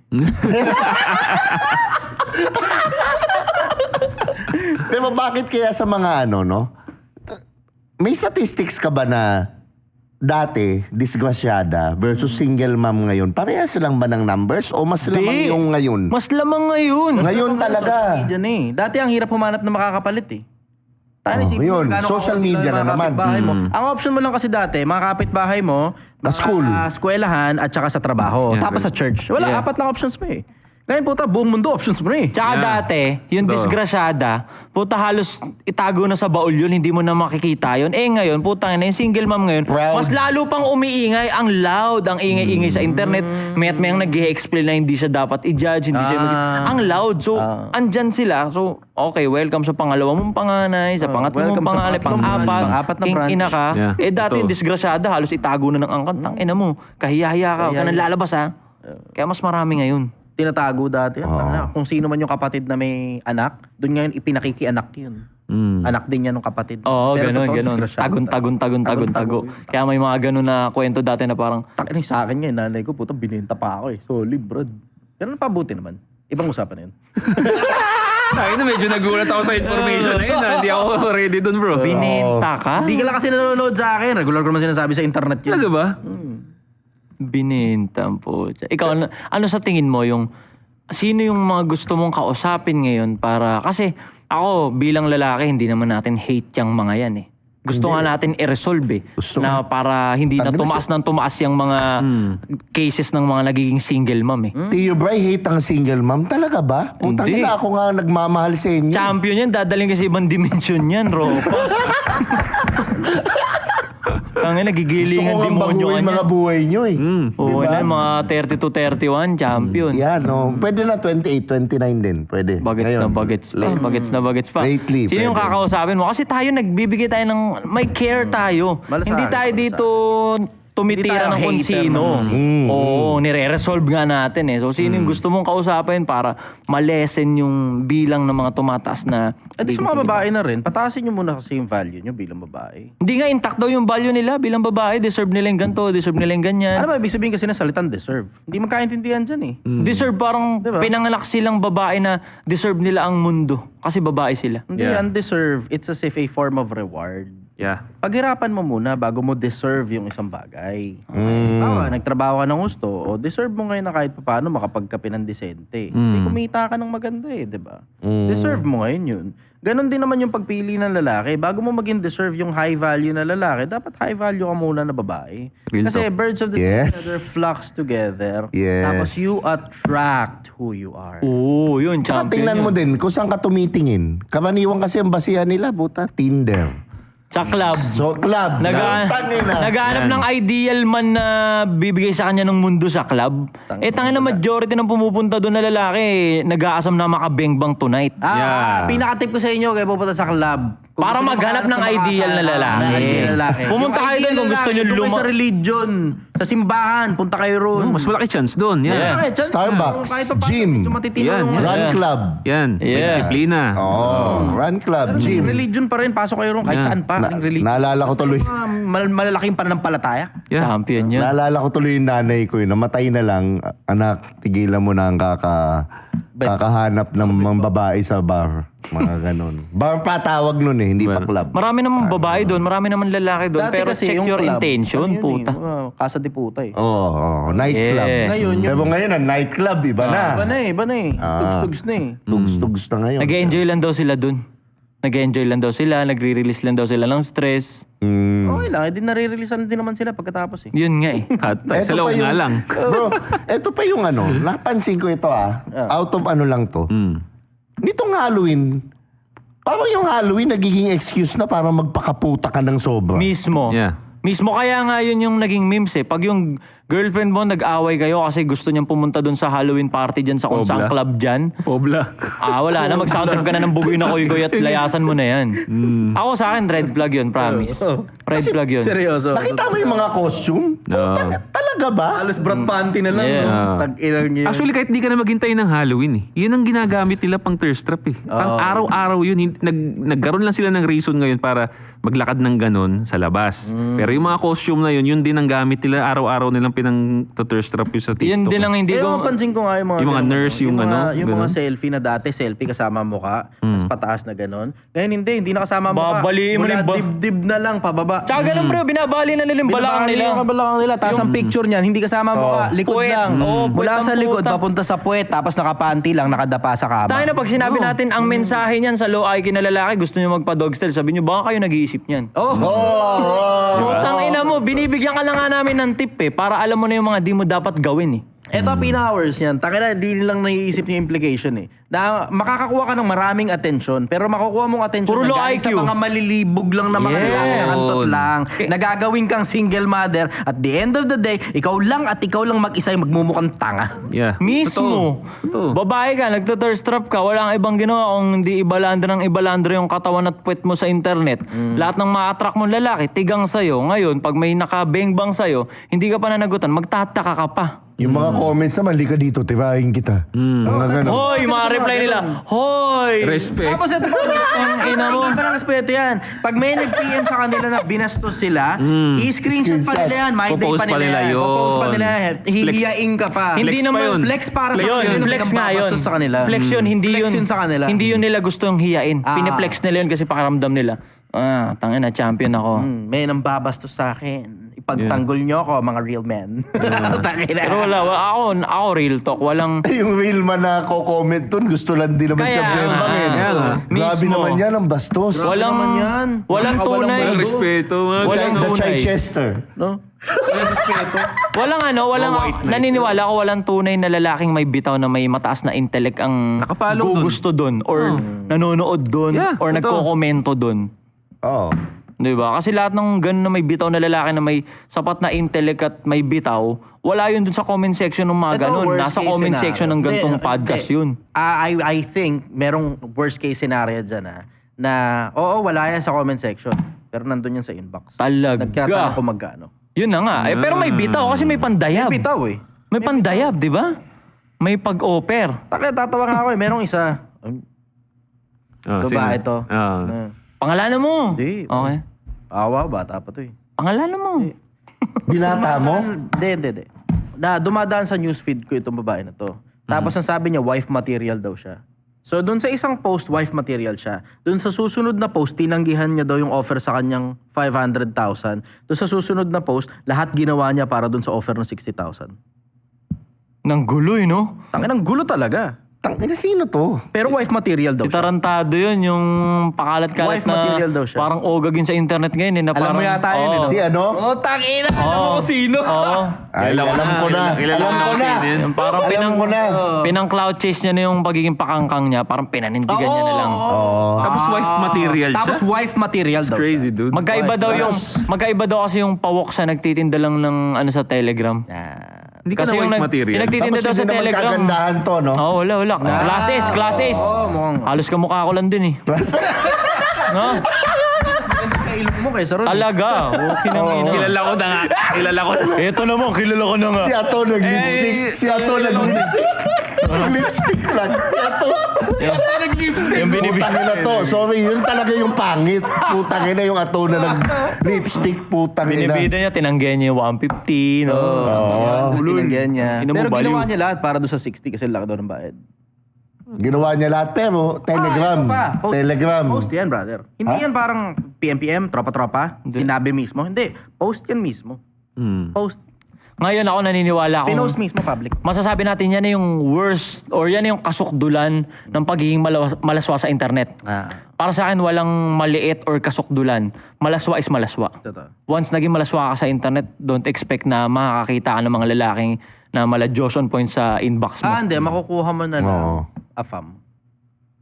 Pero bakit kaya sa mga ano, no? May statistics ka ba na dati, disgrasyada versus single mom ngayon? Parehas lang ba ng numbers o mas lamang yung ngayon? Mas lamang ngayon. Ngayon talaga. Diyan eh. Dati ang hirap humanap ng makakapalit eh. Yun, social media na naman. Mo. Ang option mo lang kasi dati, mga kapitbahay mo, Na school. eskwelahan at saka sa trabaho. Yeah. Tapos sa church. Wala, apat lang options mo eh. Ngayon puta, buong mundo options mo na eh. Tsaka dati, yung disgrasyada, puta halos itago na sa baul yun, hindi mo na makikita yun. Eh ngayon, puta na yung single mom ngayon, Proud. mas lalo pang umiingay, ang loud, ang ingay-ingay sa internet. May nag-i-explain na hindi siya dapat i-judge, hindi siya ang loud. So, andyan sila. So, okay, welcome sa pangalawa mong panganay, sa pangatlo mong welcome sa panganay, pangatlong branch, pang-apat, pang-apat na king branch. ina ka. Yeah, Eh dati totoo. yung disgrasyada, halos itago na ng angkan. Ina mo, kahiya-hiya ka, huwag ka nang lalabas ha. Kaya mas marami ngayon. Tinatago dati yan. Kung sino man yung kapatid na may anak, doon ngayon ipinakikianak yun. Anak din yan ng kapatid. Oo, Pero ganun. totoo, disgrasyado. Tagun-tagun. Kaya may mga ganun na kwento dati na parang, Takin sa akin ngayon, nanay ko, puta, binenta pa ako eh. Solid, bro. Pero pabuti naman. Ibang usapan na yun. Ay, na medyo nagulat ako sa information na yun. Hindi ako ready dun, bro. binenta ka? Hindi ka lang kasi nanonood sa akin. Regular ko naman sinasabi sa internet yun. Talaga ba? Binenta po. Ikaw, ano sa tingin mo sino yung mga gusto mong kausapin ngayon para, kasi ako bilang lalaki, hindi naman natin hate yung mga yan eh. Gusto nga natin i-resolve eh. Na para hindi na tumaas ng tumaas yung mga cases ng mga nagiging single mom eh. Tio Bray, hate ang single mom? Talaga ba? Putang Hindi. ina, ako nga nagmamahal sa inyo. Champion yan, dadaling kasi ibang dimensyon yan, Ropa. Tangin, Gusto nagigilingan ko nga demonyo baguhin ka mga buhay nyo eh. Oo, na mga 30 to 31, champion. Yan, no. Pwede na 28, 29 din. Pwede. Bagets Ngayon. na bagets pa. Lately, Sino yung pwede. kakausapin mo? Kasi tayo nagbibigay tayo ng, may care tayo. Malasakit, Hindi tayo dito tumitira Hindi tayo ng kung hater sino. ng Oo, nire-resolve nga natin eh. So, sino yung gusto mong kausapin para malesen yung bilang ng mga tumataas na... At sa mga babae na rin, pataasin nyo muna kasi yung value nyo bilang babae. Hindi nga intact daw yung value nila bilang babae. Deserve nila yung ganito, deserve nila yung ganyan. Ano ba ibig sabihin kasi ng salitang deserve? Hindi magkaintindihan dyan eh. Deserve parang Diba? pinanganak silang babae na deserve nila ang mundo. Kasi babae sila. Hindi Yeah. undeserved. It's as if a form of reward. Yeah. Paghirapan mo muna bago mo deserve yung isang bagay. Nagtrabaho ka ng gusto, o deserve mo ngayon na kahit paano makapagkape ng desente. Kasi kumita ka ng maganda eh, di ba? Deserve mo ngayon yun. Ganon din naman yung pagpili ng lalaki. Bago mo maging deserve yung high value na lalaki, dapat high value ka muna na babae. Real Kasi talk. birds of the Yes. feather flocks together. Yes. Tapos you attract who you are. Oo, yun, Saka champion tingnan yun. mo din kung saan ka tumitingin. Karaniwan kasi ang basihan nila, buta, Tinder. Sa club. So, club. Tangina. Naghahanap ng ideal man na bibigay sa kanya ng mundo sa club. Tangin na majority ng pumupunta doon na lalaki, nag-aasam na makabengbang tonight. Yeah. Pinaka-tip ko sa inyo, kayo pupunta sa club. Kung Para gusto nyo maghanap ng makahanap ideal na lalaki. ng ideal na lalaki. Pumunta Yung kayo ideal doon kung na gusto nyo lalaki, doon kayo sa religion, sa simbahan, punta kayo roon. Mas malaki chance doon. Yeah. Yeah. Okay, chance Starbucks, na, kahit pa paano, gym. medyo matitino Yan, yung- yan. Run club. Yan. May Yeah. disiplina. Run club, Pero gym. religion pa rin, pasok kayo roon kahit saan pa. Yung religion. Naalala ko tuloy. Malalaking pananampalataya. Yeah. Champion yun. Naalala ko tuloy yung nanay ko, namatay na lang, anak, tigilan mo na ang kakahanap ng mga babae sa bar. Mga ganon. Bar pa tawag nun hindi pa club. Marami naman babae doon, marami naman lalaki doon. Dati Pero kasi check yung your club, intention, ano yun puta. Casa de puta eh. Oo, nightclub. Yeah. Ngayon, yung- Pero ngayon, ang nightclub, iba na. Iba na eh. Tugs-tugs na eh. Tugs-tugs na ngayon. Nag-enjoy lang daw sila doon. Nag-enjoy lang daw sila, nagre-release lang daw sila ng stress. Okay lang, hindi nare-releasean din naman sila pagkatapos eh. Yun nga eh. At sa loob nga lang. Bro, eto pa yung napansin ko ito out of lang to. Nitong Halloween, parang yung Halloween nagiging excuse na para magpakaputa ka ng sobra. Mismo. Yeah. Mismo kaya nga yun yung naging memes eh. Pag yung girlfriend mo nag-away kayo kasi gusto niyang pumunta doon sa Halloween party dyan sa kung Pobla. saang club dyan. Pobla. Wala na. Mag-soundtrip ka na ng bugoy na koy-koy at layasan mo na yan. Ako sa akin, red flag yun, promise. Red flag yun. Seryoso. Nakita mo yung mga costume? Puta, talaga ba? Halos brat panty na lang. Yeah. No? Tag-ilang yun. Actually, kahit di ka na maghintay ng Halloween eh. Yun ang ginagamit nila pang thirst trap eh. Pang araw-araw yun. Nagkaroon lang sila ng reason ngayon para maglakad ng ganon sa labas. Pero yung mga costume na yun din ang gamit nila. Araw-araw nilang pinang-thirst trap yun sa TikTok. Yun din ang hindi Kaya ko... mapansin ko nga yung mga... Yung mga ganun, nurse, yung mga, ano, yung mga ganun. selfie na dati, selfie kasama mukha, tapos pataas na ganon. Ngayon hindi na kasama mukha. Babaliin mo Mula na yung dibdib na lang, pababa. Tsaka ganun bro, binabali na nila yung balakang Binabali nila. yung balakang nila. Tapos ang picture niyan, hindi kasama mukha, likod Puwet. lang. Puwet Mula ang sa likod, puta. papunta sa puwet, tapos nakapanty lang, nakadapa sa kama. Tayo na pag sinabi natin ang mensahe niyan sa low IQ na lalaki, gusto niyo magpa-dog style, sabi niyo, baka kayo nag-iisip niyan. Putang ina mo, binibigyan ka lang nga namin ng tip eh, para alam mo na yung mga di mo dapat gawin eh. Eto, pina-hours yan. Takina, hindi nilang naiisip yung implication eh. Na makakakuha ka ng maraming attention, pero makukuha mong attention Puro na low galing sa IQ. mga malilibog lang na mga Yeah. lalaki na kantot lang. Nagagawin kang single mother. At the end of the day, ikaw lang mag-isa yung magmumukhang tanga. Yeah. Mismo. Totoo. Babae ka, nagtuthirst trap ka, wala kang ibang ginawa kung hindi ibalandra yung katawan at puwet mo sa internet. Lahat ng ma-attract mong lalaki, tigang sa'yo. Ngayon, pag may nakabengbang sa'yo, hindi ka pa nanagutan, magtataka ka pa. Yung mga comments naman, lika dito, tirahin kita. Mga ganon. Hoy, mga reply nila, hoy! Respect. Tapos ito pa, Ang ina mo. Hindi pa lang respeto yan. Pag may nag-PM sa kanila na binastos sila, i-screenshot pa nila yan. My day Popost pa pa nila nila yan. yun. Popost pa nila yan. Hihiyain ka pa. Hindi Flex pa naman yun. Flex para sa Yun, kanila. flex nga yun. Pinambabastos sa kanila. Flex yun, hindi Flex yun. yun sa kanila. Hindi yun nila gustong hiyain. Ah. Piniplex nila yun kasi pakaramdam nila. Tangina, champion ako. May nambabastos sa akin. Ipagtanggol nyo ako, mga real men. Tangina. Pero wala, ako real talk, walang... Yung real man na ko-comment dun, gusto lang din naman Kaya siya bembangin. nga. Kaya nga. Grabe Mismo. naman yan, ang bastos. Walang, naman yan. walang tunay. Walang respeto. Mga Walang The tunay. Chichester. No? Walang respeto. Walang naniniwala ko walang tunay na lalaking may bitaw na may mataas na intellect ang Nakafollow dun. gusto dun or nanonood dun Yeah, or totoo. nagko-komento dun. Oo. Di ba? Kasi lahat ng ganun na may bitaw na lalaki na may sapat na intellect at may bitaw, wala yun dun sa comment section ng mga Ito, ganun. worst Nasa case comment scenario. section ng gantong Hindi, podcast hindi. yun. I think merong worst case scenario dyan na oo, wala yan sa comment section. Pero nandun yan sa inbox. Talaga. Nagkataon kung magkano. Yun na nga. Pero may bitaw kasi may pandayab. Bitaw eh. May pandayab, di ba? May pag-offer. Tatawa nga ako eh. Merong isa. Babae to. Pangalanan mo. Hindi. Okay. Awa, bata pa to eh. Pangalanan mo. Binata mo? Hindi. Dumadaan sa newsfeed ko itong babae na to. Tapos ang sabi niya, wife material daw siya. So doon sa isang post, wife material siya. Doon sa susunod na post, tinanggihan niya daw yung offer sa kanyang 500,000. Doon sa susunod na post, lahat ginawa niya para doon sa offer ng 60,000. Nang guloy, no? Tangin ang gulo talaga. Tangina, sino to? Pero wife material daw Si siya. Tarantado yun, yung pakalat-kalat Wife na material daw siya. parang ogagin sa internet ngayon. Eh, na Alam parang, mo yata yun, eh, no? Si ano? Oh, tangina! Alam mo kung sino? Oo. Ay, alam ko na. Kilala Alam ko ko na. Yung parang Alam ko na. pinang cloud chase niya na yung pagiging pakangkang niya. Parang pinanindigan niya na lang. Tapos wife material siya. Tapos wife material daw Crazy, siya. dude. Magkaiba daw kasi yung pawok sa nagtitinda lang ng ano sa Telegram. Hindi ka Kasi na wife yung material. yung nagtitinda Tapos daw sa hindi naman Telegram. kagandahan to, no? Oo, wala. Classes. mukhang- Halos kamukha ko lang din eh. No? Kailong mo kaysa ron. Talaga. Okay nang ina. Kilala ko na nga. Kilala ko na. Eto naman, kilala ko na nga. Si Ato nag-lipstick. Si Ato nag-lipstick. Lipstick lang. Ito. Yung binibigyan. Putangin na to. Sorry, yun talaga yung pangit. Putangin na yung ato na nag-lipstick. Putangin na. Binibida niya, tinanggihan niya yung 150, no? Tinanggihan niya. Ina mo, Pero baliw. ginawa niya lahat para doon sa 60 kasi laki daw ng bayad. Ginawa niya lahat pero Telegram. Ito pa. Telegram. Post yan, brother. Hindi yan parang PMPM, tropa-tropa. Sinabi mismo. Hindi. Post yan mismo. Post. Ngayon ako naniniwala akong Pinost mismo public. masasabi natin yan na yung worst or yan na yung kasukdulan ng pagiging malaswa sa internet. Para sa akin, walang maliit or kasukdulan. Malaswa is malaswa. Totoo. Once naging malaswa ka sa internet, don't expect na makakakita ka ng mga lalaking na mala-Diyos on point sa inbox mo. Hindi. Makukuha mo na Oo. lang. Afam.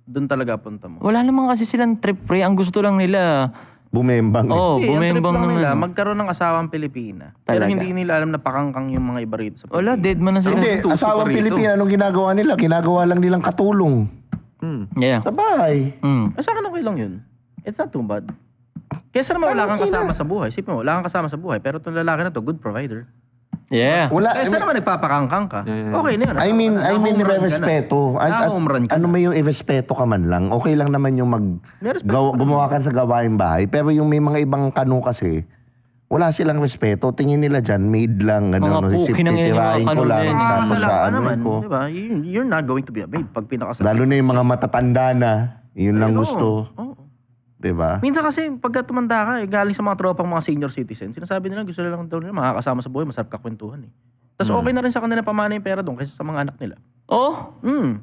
Doon talaga punta mo. Wala naman kasi silang trip pre. Ang gusto lang nila, Bumembang. oh, Hindi, ang trip bumembang lang naman. nila, magkaroon ng asawang Pilipina. Pero Talaga. hindi nila alam na pakangkang yung mga iba rito sa Wala, dead man na sila. Hindi, tuso asawang pa rito. Pilipina, anong ginagawa nila? Ginagawa lang nilang katulong. Yeah. Sa bahay. Sa akin okay lang yun. It's not too bad. Kesa naman wala kang kasama sa buhay. Isipin mo, wala kang kasama sa buhay. Pero itong lalaki na to, good provider. Yeah. Wala. Kesa naman nagpapakangkang ka. Okay na yun. I mean, Na-home run ka na. respeto. Na-home run ka Ano may yung irespeto ka man lang, okay lang naman yung May respeto gumawa ka sa gawaing bahay. Pero yung may mga ibang kano kasi, wala silang respeto. Tingin nila dyan, made lang. Mga puki ng yan yung mga titirahin ko kano lang. na yan. Tapos Makakasala sa ka ano naman. ko. Diba? You're not going to be a maid pag pinakasal. Lalo na yung mga matatanda na, yun lang gusto. Oo. Diba? Minsan kasi pagka tumanda ka, galing sa mga tropang mga senior citizen, sinasabi nila gusto lang daw nila makakasama sa buhay, masarap kakwentuhan eh. Tapos okay na rin sa kanila pamana yung pera doon kaysa sa mga anak nila. Oh, Hmm.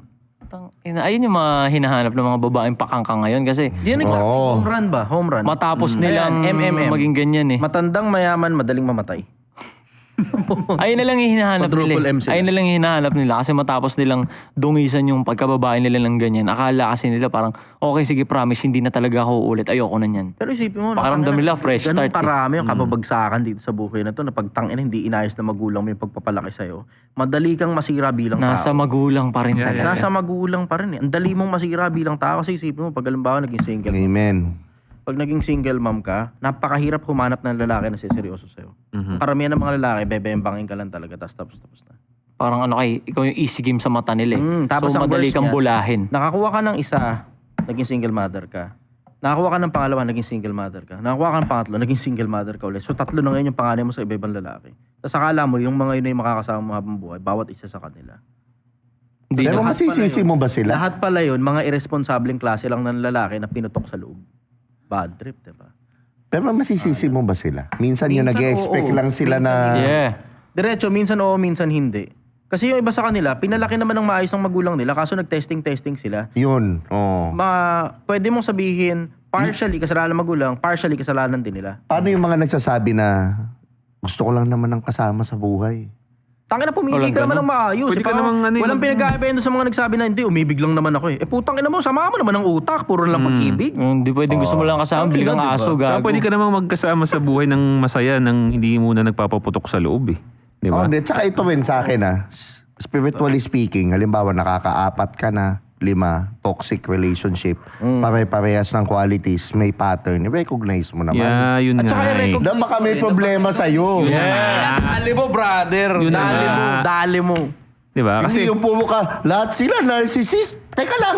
ayun yung mga hinahanap ng mga babaeng pakangkang ngayon kasi Yan exactly. Oo. Home run ba? Home run. matapos nilang Ayan, MMM. maging ganyan eh. Matandang mayaman, madaling mamatay. Ayun na lang yung hinahanap nila. Quadruple M eh. sila. Ayun na lang yung hinahanap nila kasi matapos nilang dungisan yung pagkababae nila ng ganyan. Akala kasi nila parang, okay sige promise, hindi na talaga ako uulit. Ayoko na yan. Pero isipin mo, Pakiramdam nila, fresh ganun start eh. karami yung kababagsakan dito sa buhay na to na pagtangin hindi inayos na magulang mo yung pagpapalaki sa'yo. Madali kang masira bilang Nasa tao. magulang pa rin talaga. Nasa magulang pa rin eh. Ang dali mong masira bilang tao kasi isipin mo, pag halimbawa naging single. Amen. Pag naging single mom ka, napakahirap humanap ng lalaki na siseryoso sa'yo. Karamihan ng mga lalaki, bebembangin ka lang talaga, tapos na. Parang ano kay, ikaw yung easy game sa mata nila eh. Tapos So ang madali worst kang niyan, bulahin. Nakakuha ka ng isa, naging single mother ka. Nakakuha ka ng pangalawa, naging single mother ka. Nakakuha ka ng pangatlo, naging single mother ka ulit. So tatlo na ngayon yung panganay mo sa iba-ibang lalaki. Tapos akala mo, yung mga yun na yung makakasama mo habang buhay, bawat isa sa kanila. Hindi Pero na. masisisi mo ba sila? Lahat pala yun, mga irresponsableng klase lang ng lalaki na pinutok sa loob. Bad trip, diba? Pero masisisi mo ba sila? Minsan yung Minsan, nag-expect oo. lang sila Minsan, na... Yeah. Diretso, minsan oo, minsan hindi. Kasi yung iba sa kanila, pinalaki naman ng maayos ng magulang nila, kaso nag-testing sila. Yun. Oh. Pwede mong sabihin, partially kasalanan ng magulang, partially kasalanan din nila. Paano yung mga nagsasabi na gusto ko lang naman ng kasama sa buhay? Tangin na pumili Walang ka naman ganun. ng maayos. Pwede ka Parang namang ano, walang pinag-aabay doon sa mga nagsabi na hindi, umibig lang naman ako eh. Putang ina mo, sama mo naman ng utak, puro lang pag-ibig. Hindi pwedeng gusto mo lang kasama, bili kang aso, Tsaka gago. pwede ka namang magkasama sa buhay ng masaya nang hindi muna nagpapaputok sa loob eh. Di Oh, ba? hindi. Tsaka ito rin sa akin spiritually speaking, halimbawa nakakaapat ka na, 5, toxic relationship, pare-parehas ng qualities, may pattern, i-recognize mo naman. Yeah, yun At nga saka eh. i-recognize Na baka may problema sa'yo. Dali mo, brother. Yun na Dali mo. Di ba? Kasi Kasi, yung puro ka, lahat sila narcissist. Teka lang.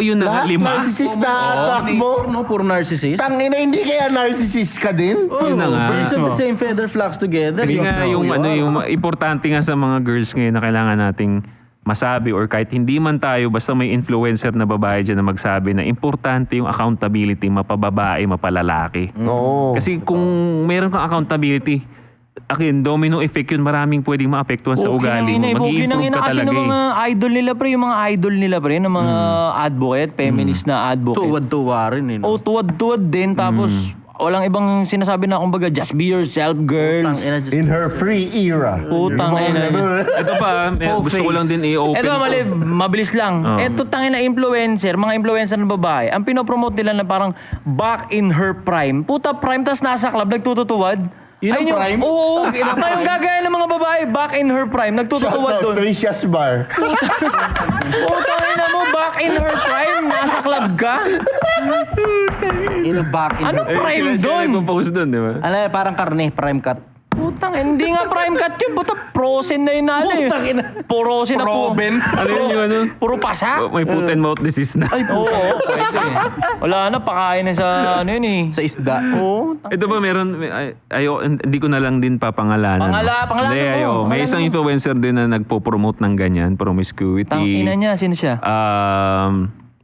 yun na, Lahat 5. narcissist na attack mo. No, puro narcissist. Tangina, hindi kaya narcissist ka din? Yun na nga. Birds of the same feather flocks together. Kasi Yes, nga no, yung yun. ano yung importante nga sa mga girls ngayon na kailangan nating masabi or kahit hindi man tayo basta may influencer na babae dyan na magsabi na importante yung accountability mapababae, mapalalaki. Oo. Kasi kung meron kang accountability, again, domino effect yun, maraming pwedeng maapektuhan sa ugali mo. Mag-i-improve ka kasi talaga ng mga idol nila pre, yung mga idol nila pre, ng mga advocate, feminist na advocate. Tuwad-tuwa rin eh. No? O tuwad-tuwad din, tapos walang ibang sinasabi na kumbaga, just be yourself, girls. Tangina, just- In her free era. Putang ina. Ito pa, gusto ko lang din i-open Eto, mali, mabilis lang. Eto, tangin na influencer, mga influencer na babae, ang pinopromote nila na parang back in her prime. Puta, prime, tas nasa club, nagtututuwad. Yun ang Ayun prime? Oo, ngayong gagaya ng mga babae, back in her prime, nagtututuwad Shoutout, doon. Tricia's Bar. Puta na mo, back in her prime, nasa club ka? In a back in Ano her- prime Sila doon? nagpo-post doon, di ba? Ano, parang karne, prime cut. Putang, hindi nga prime cut yun. Puta, frozen na yun na ano eh. Putang ina. Frozen na po. Proben. Ano yun yung ano? Puro pasa. May foot and mouth disease na. Oo, pwede. Wala na, pakain na sa ano yun eh. Sa isda. Oo. Ito ba meron, hindi ko na lang din papangalanan. Pangalanan Hindi, mo. May isang influencer din na nagpo-promote ng ganyan, promiscuity. Tang ina niya, sino siya?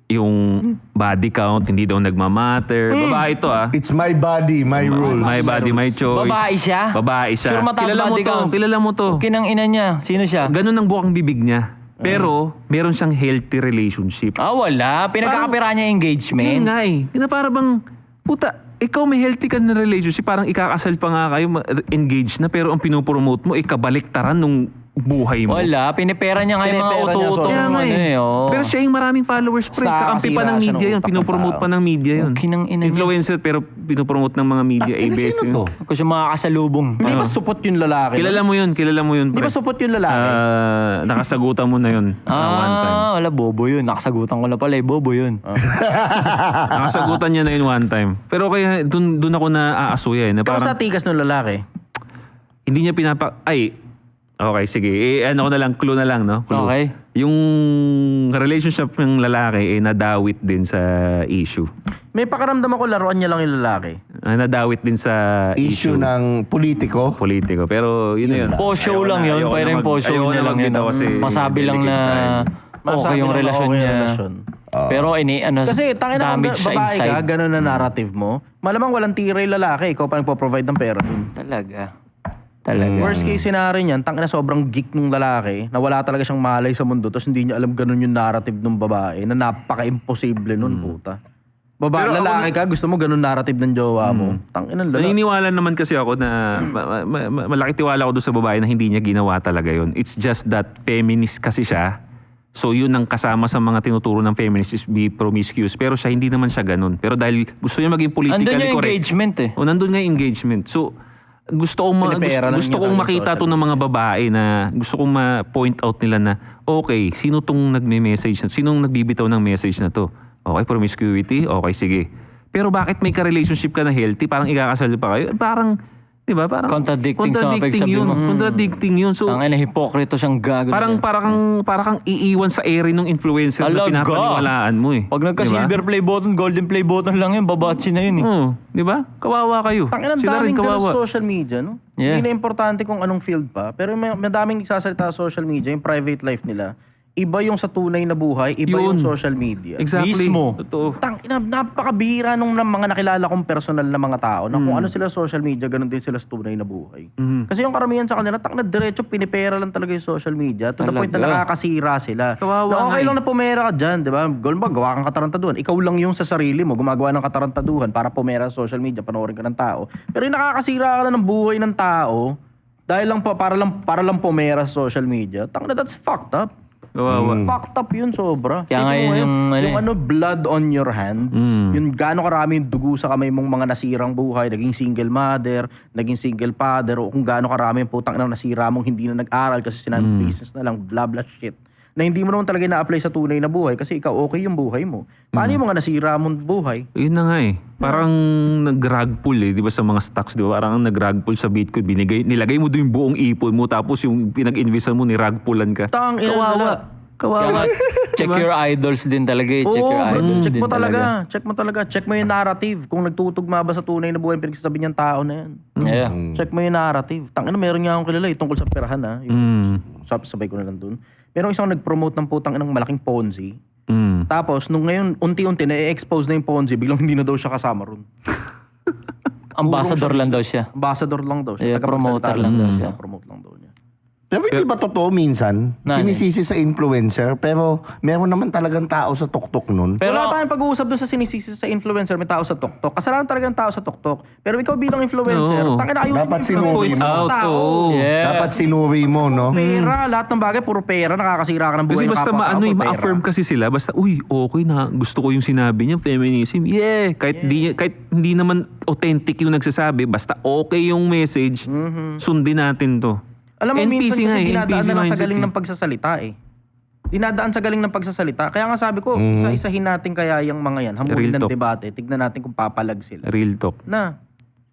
Yung body count, hindi daw nagmamatter. Babae to It's my body, my rules. My body, my choice. Babae siya? Babae siya. Sure mataas Kilala mo body to, count. kilala mo to. Kinang ina niya, sino siya? Ganun ang bukang bibig niya. Pero, meron siyang healthy relationship. Wala. Pinagkakapira niya Yun engagement. nga eh. Yun na para bang, puta, ikaw may healthy ka na relationship, parang ikakasal pa nga kayo, engaged na, pero ang pinopromote mo, ikabaliktaran nung buhay mo. Wala. Pinipera niya nga yung mga Pinipera niya, uto-uto. Kaya nga eh. Oh. Pero siya yung maraming followers, pre. Kakampi pa ng Nakakasira siya media ng yun. utak ng Pinopromote tao. pa ng media yun. Kinang ina niya. Influencer pero pinopromote ng mga media. ABS Sino yun. to? Kung siya makakasalubong. Hindi ba supot yung lalaki? Kilala mo yun, Hindi pre. ba supot yung lalaki? Nakasagutan mo na yun. One time. Wala, bobo yun. Nakasagutan ko na pala eh. Bobo yun. Nakasagutan niya na yun one time. Pero kaya dun ako na aasuya eh. Na Ikaw parang sa tikas ng lalaki. hindi niya okay, sige. Ano ko na lang, clue na lang, no? Clue. Okay. Yung relationship ng lalaki nadawit din sa issue. May pakaramdam ako laruan niya lang yung lalaki. Nadawit din sa Issue ng politiko. politiko. Pero yun na yun. Po-show lang yun. Pwede yung po-show niya lang yun. Masabi lang na okay yung lang na relasyon okay yung niya. relasyon. Pero Kasi tangin na damage siya babae ka, inside. ganun na narrative mo. Malamang walang tira yung lalaki, ikaw pa nagpo-provide ng pera dun. Talaga. Worst case scenario niyan, tangin na sobrang geek nung lalaki, na wala talaga siyang malay sa mundo, tapos hindi niya alam ganun yung narrative ng babae, na napaka-imposible nun, puta. Babae, Pero ako lalaki ka, gusto mo ganun narrative ng jowa mo. Tangin ang lalaki. Naniniwala naman kasi ako na malaki tiwala ko doon sa babae na hindi niya ginawa talaga yun. It's just that feminist kasi siya. So yun ang kasama sa mga tinuturo ng feminist is be promiscuous. Pero siya hindi naman siya ganun. Pero dahil gusto niya maging politically Andun yung correct. engagement eh. O nandun nga yung engagement. So gusto kong Pinipera lang gusto niya kong talaga makita social to ng mga babae na gusto kong ma-point out nila na okay, sino tong nagme-message na, sinong nagbibitaw ng message na to? Okay, promiscuity? Okay, sige. Pero bakit may ka-relationship ka na healthy? Parang ikakasal pa kayo? Parang, di ba? Parang Contradicting sa mga pagsabi yun. mo. Contradicting yun. So, Ang ina, hipokrito siyang gago. parang kang iiwan sa ere ng influencer na Talaga? pinapaniwalaan mo eh. Pag nagka-silver play button, golden play button lang yun, babatsi na yun eh. Oo, di ba? Kawawa kayo. Tangin ang Sila rin daming ganun kawawa. sa social media, no? Yeah. Hindi na importante kung anong field pa, pero may daming nagsasalita sa social media, yung private life nila. Iba yung sa tunay na buhay, iba Yun. yung social media. Exactly. Mismo. Totoo. Napakabihira nung mga nakilala kong personal na mga tao na kung ano sila sa social media, ganun din sila sa tunay na buhay. Kasi yung karamihan sa kanila, na diretso, pinipera lang talaga yung social media to the point na Talaga. nakakasira sila. Kawawa Na okay nga lang na pumera ka dyan, di ba? Gawa kang katarantaduhan. Ikaw lang yung sa sarili mo, gumagawa ng katarantaduhan para pumera sa social media, panoorin ka ng tao. Pero yung nakakasira ka na ng buhay ng tao, dahil lang para lang pumera sa social media, that's fucked up. Kawawa. Fucked up yun sobra. Kaya Tingnan ngayon mo yung ano eh. blood on your hands, yung gaano karami yung dugo sa kamay mong mga nasirang buhay, naging single mother, naging single father, o kung gaano karami yung putang na nasira mong hindi na nag-aral kasi sinabi business na lang, blah blah shit. Na hindi mo naman talaga na-apply sa tunay na buhay kasi ikaw okay yung buhay mo. Paano yung mga nasira mong buhay? Yun na nga eh. Parang nag-rug pull eh. Di ba sa mga stocks, di ba? Parang nag-rug pull sa Bitcoin. Nilagay mo doon yung buong ipon mo tapos yung pinag-investan mo, ni-rug pullan ka. Tang ina Kawawa. Kaya nga, check your idols din talaga eh. Check your idols check din mo talaga. Check mo talaga. Check mo yung narrative. Kung nagtutugma ba sa tunay na buhay, pinagsasabi niyang tao na yan. Yeah. Check mo yung narrative. Tangina, meron nga akong kilala tungkol sa perahan ha. Sabay ko na lang dun. Meron isang nag-promote ng putang inang malaking Ponzi. Tapos, nung ngayon, unti-unti na-expose na yung Ponzi, biglang hindi na daw siya kasama ron. Ambassador lang daw siya. Ambassador lang daw siya. Yeah, promoter Tagapagsalita lang daw siya. Promote lang daw niya. Pero hindi ba totoo minsan? Nani? Sinisisi sa influencer, pero meron naman talagang tao sa tuktok nun. Pero Wala tayong pag-uusap doon sa sinisisi sa influencer, may tao sa TokTok. Kasalanan talaga ng tao sa TokTok. Pero ikaw bilang influencer, Oo. tangina ayusin Dapat mo yung influencer sinuri sa mo. Out, tao. oo. yeah. Dapat sinuri mo, no? Pera, lahat ng bagay, puro pera, nakakasira ka ng buhay Kasi ng basta kapwa-tao, puro pera. ma-affirm kasi sila. Basta, uy, okay na. Gusto ko yung sinabi niya, feminism. Yeah. Kahit hindi naman authentic yung nagsasabi. Basta okay yung message. Sundin natin to. Alam mo, minsan nga kasi dinadaan NPC na lang sa mindset galing eh. ng pagsasalita eh. Dinadaan sa galing ng pagsasalita. Kaya nga sabi ko, isa-isahin natin kaya yung mga yan. Hamulin Real ng talk. debate. Tignan natin kung papalag sila. Real talk. Na,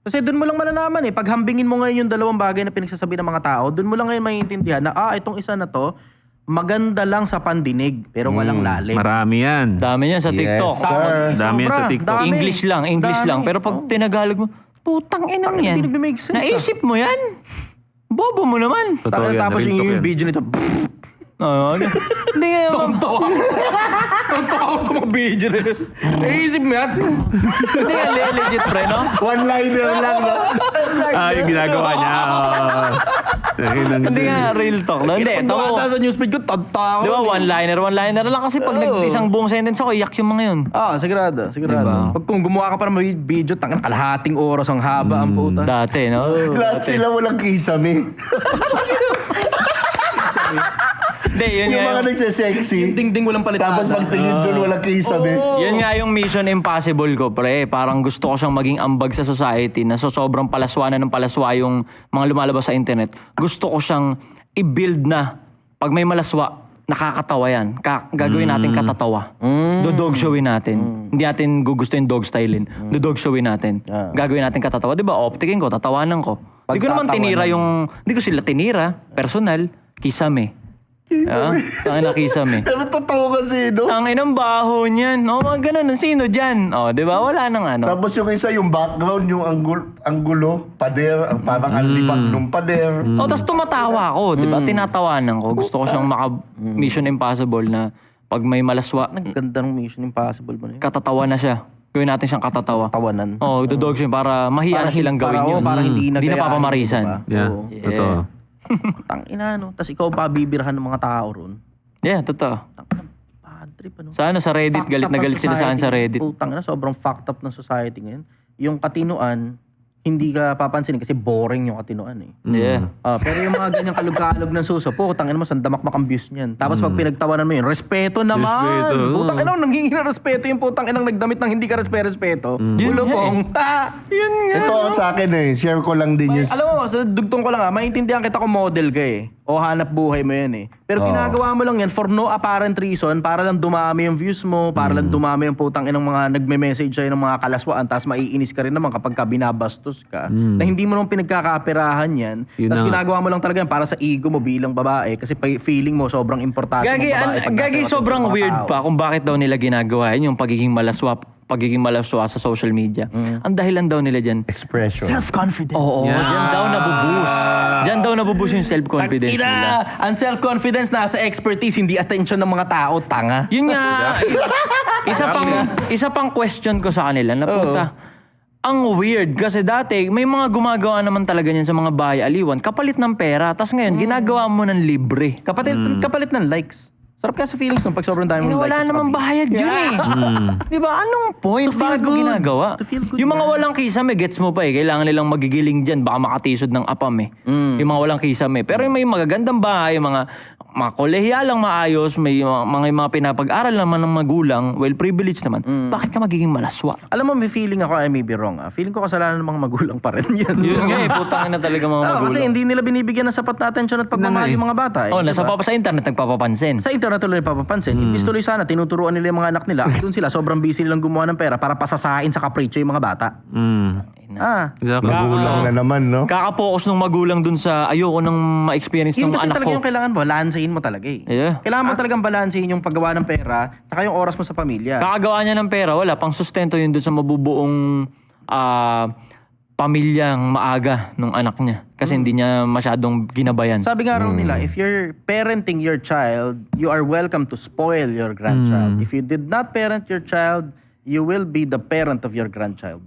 Kasi doon mo lang malalaman eh. Pag hambingin mo ngayon yung dalawang bagay na pinagsasabi ng mga tao, doon mo lang ngayon maiintindihan na itong isa na to, maganda lang sa pandinig, pero walang lalim. Marami yan. Dami yan sa TikTok. Yes, sir. Dami yan sa Sobra, TikTok. dami. English Dami. lang. Pero pag tinagalog mo, putang inang Tangina, yan. hindi nagme-make sense, Naisip mo yan? Bobo mo naman. Totoo yan, Tapos real talk yung yan. video nito, Hindi nga. Tontawa ako sa mga video na yun. Naisip mo yan? Hindi nga legit pre, no? One-liner lang, no? Yung ginagawa niya. Hindi nga real talk, no? Hindi, Hindi, tamo. sa newsfeed ko, tontawa ako. Di ba, one-liner lang kasi pag isang buong sentence ako, iyak yung mga yun. Sigurado. Diba? Pag kung gumawa ka pa ng video, tangin, kalahating oras ang haba ang puta. Dati, no? Lahat sila walang kisame. Hindi, yun Yung nga mga yung, nagsasexy. Ding-ding walang palitada. Tapos pagtingin doon, walang kisame. yun nga yung mission impossible ko, pre. Parang gusto ko siyang maging ambag sa society na sobrang palaswa na ng palaswa yung mga lumalabas sa internet. Gusto ko siyang i-build na pag may malaswa, nakakatawa yan. Gagawin natin katatawa. Do-dog showin natin. Hindi natin gugustuhin dog stylein. Do-dog showin natin. Gagawin natin katatawa. Di ba? Optikin ko, tatawanan ko. Hindi ko naman tinira yung... Hindi ko sila tinira. Personal. Kisame. Tangin na kisame. Pero totoo kasi, no? Tangin ang baho niyan. Mga ganun. Sino dyan? Di ba? Wala nang ano. Tapos yung isa, yung background, yung anggulo, pader, ang parang alibak nung pader. Tapos tumatawa ako, di ba? Tinatawanan ko. Gusto ko siyang Mission Impossible na pag may malaswa, Ang ganda ng Mission Impossible mo na yun. katatawa na siya. Gawin natin siyang katatawa. Tawanan. Dudog siya para mahiya na silang gawin yun. Para hindi Hindi na nagayahin, papamarisan. diba? Yeah, Oo. totoo. Tangina, no? Tapos ikaw pa bibirahan ng mga tao ron. Yeah, totoo. Tangina, bad trip, ano? Sa ano, sa Reddit, galit na galit sila sa akin sa Reddit. Putang ina, sobrang fucked up ng society ngayon. Yung katinuan, hindi ka papansinin kasi boring yung katinuan eh. Yeah. Pero yung mga ganyang kalog-kalog ng suso, putang ina mo, sandamak-mak ang views niyan. Tapos pag pinagtawanan mo yun, respeto naman! Respeto, oo. Putang ina, nanghingi ng respeto yung putang inang nagdamit ng hindi ka respeto. Ulubong. Yun nga. Ito ang sa akin eh. Share ko lang din yung... Alam mo, sa dugtong ko lang maintindihan kita kung model ka eh. O hanap buhay mo yan eh. Pero ginagawa mo lang yan for no apparent reason, para lang dumami yung views mo, para lang dumami yung putang inang mga nagme-message sa'yo ng mga kalaswaan, tapos maiinis ka rin naman kapag ka binabastos ka, na hindi mo naman pinagkakaperahan yan. Yun Tapos na. ginagawa mo lang talaga yan para sa ego mo bilang babae, kasi feeling mo sobrang importante mong babae. pag nasa Gagi, katawan ng sobrang mga weird tao. pa kung bakit daw nila ginagawa yun, yung pagiging malaswa sa social media. Ang dahilan daw nila dyan, Expression. Self-confidence. oo, dyan daw nabuboost. Dyan daw nabuboost yung self-confidence nila. Ang self-confidence nasa expertise, hindi attention ng mga tao, tanga. Yun nga, isa pang question ko sa kanila na puta. Ang weird kasi dati may mga gumagawa naman talaga niyan sa mga bahay aliwan kapalit ng pera. Tapos ngayon ginagawa mo ng libre. Kapalit ng likes. Sarap kaya sa feelings nung pag sobrang dami Eh, mong likes. wala at namang saka bayad yun eh. Di ba? Anong point? To feel Bakit mo good. ginagawa? To feel good Yung mga na. walang kisame, gets mo pa eh. Kailangan nilang magigiling dyan. Baka makatisod ng apam eh. Yung mga walang kisame. Pero yung may magagandang bahay, mga kolehiyalang maayos, may mga pinapag-aral naman ng magulang, well privileged naman. Bakit ka magiging malaswa? Alam mo, may feeling ako, I may be wrong. Feeling ko kasalanan ng mga magulang pa rin yan. Yun nga eh, putangin na talaga mga magulang. Kasi hindi nila binibigyan ng sapat na atensyon at pagmamahal yung mga bata. Eh, Nasa diba? sa internet nagpapapansin. Sa internet tuloy papapansin. Imbis tuloy sana, tinuturuan nila yung mga anak nila. Doon sila, sobrang busy nilang gumawa ng pera para pasasain sa kapritsyo yung mga bata. Exactly. Magulang na naman, no? Kaka-focus ng magulang dun sa ayoko nang ma-experience Yun ng kasi anak talaga ko. yung kailangan mo, balansehin mo talaga eh. Yeah. Kailangan mo talagang balansehin yung paggawa ng pera, saka yung oras mo sa pamilya. Kakagawa niya ng pera, wala. Pang sustento yun dun sa mabubuong pamilyang maaga nung anak niya. Kasi hindi niya masyadong ginabayan. Sabi nga raw nila, if you're parenting your child, you are welcome to spoil your grandchild. If you did not parent your child, you will be the parent of your grandchild.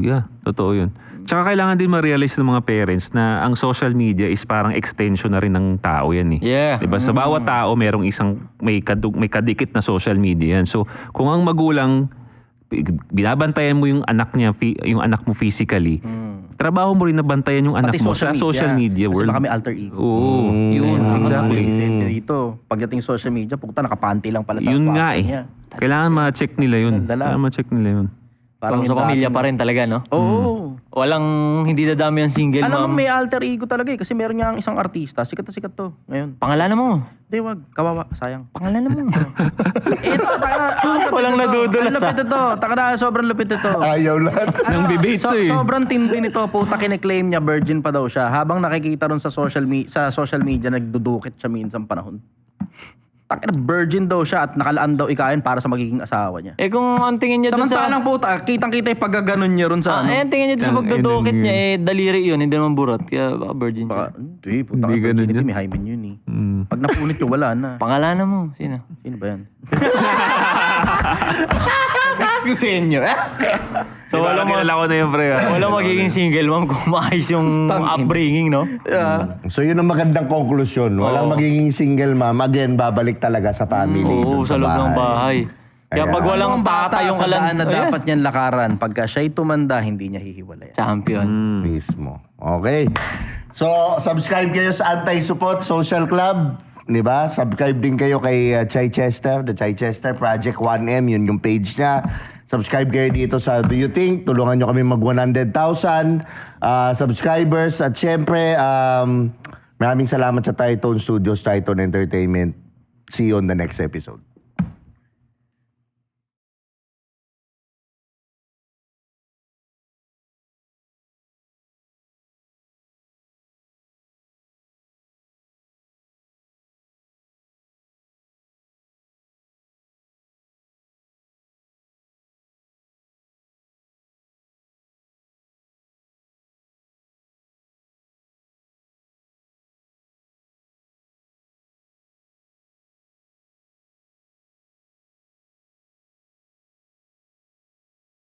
Yeah. Totoo yun. Tsaka kailangan din ma-realize ng mga parents na ang social media is parang extension na rin ng tao yan eh. Yeah. Diba? Sa bawat tao, merong may kadikit na social media yan. So, kung ang magulang, binabantayan mo yung anak niya, yung anak mo physically, trabaho mo rin na bantayan yung anak Pati mo sa social media Kasi world. baka may alter ego. Oo, yun, exactly. Dito, pagdating social media, puta, nakapanty lang pala sa Yun kwarto nga eh. niya. Kailangan ma-check nila yun. Dala. Kailangan ma-check nila yun. Parang sa yung pamilya dati pa rin talaga, no? Oo. Walang hindi dadami ang single Alam mom. mo, may alter ego talaga eh. Kasi meron niya ang isang artista. Sikat na sikat to ngayon. Pangalanan mo. Hindi, wag. Kawawa. Sayang. Pangalanan mo. Ito, Walang nadudulas, Ang lupit ito. Taka na, sobrang lupit ito. Ayaw lahat. Nang debate to eh. Sobrang tindi nito. Puta, kine-claim niya virgin pa daw siya. Habang nakikita ron sa social media, nagdudukit siya minsan panahon. Taka na, virgin daw siya at nakalaan daw ikain para sa magiging asawa niya. Kung ang tingin niya dun sa... Samantalang puta, kitang-kita yung paggaganon niya ron sa ano. ang tingin niya dun sa pagdudukit niya, daliri yun, hindi naman burat. Kaya baka virgin siya. Hindi, puta Hindi ka ganun virginity, yun. may hymen yun eh. Pag napunit yun, wala na. Pangalanan mo. Sino? Sino ba yan? Excusin nyo. So walang kilala ko na yun, pre. Walang magiging single mom kung maayos yung upbringing, no? So yun ang magandang konklusyon. Walang magiging single mom. Again, babalik talaga sa family. Oo, dun sa loob ng bahay. Kaya pag walang bata tata yung sa daan na Ayan. dapat niyan lakaran, pagka siya'y tumanda, hindi niya hihiwalayan. Champion. Mismo. Okay. So, subscribe kayo sa Anti-Support Social Club. Di ba? Subscribe din kayo kay Chichester, The Chichester Project 1M. Yun yung page niya. Subscribe kayo dito sa Do You Think? Tulungan nyo kami mag 100,000 subscribers. At syempre, maraming salamat sa Tritone Studios, Tritone Entertainment. See you on the next episode.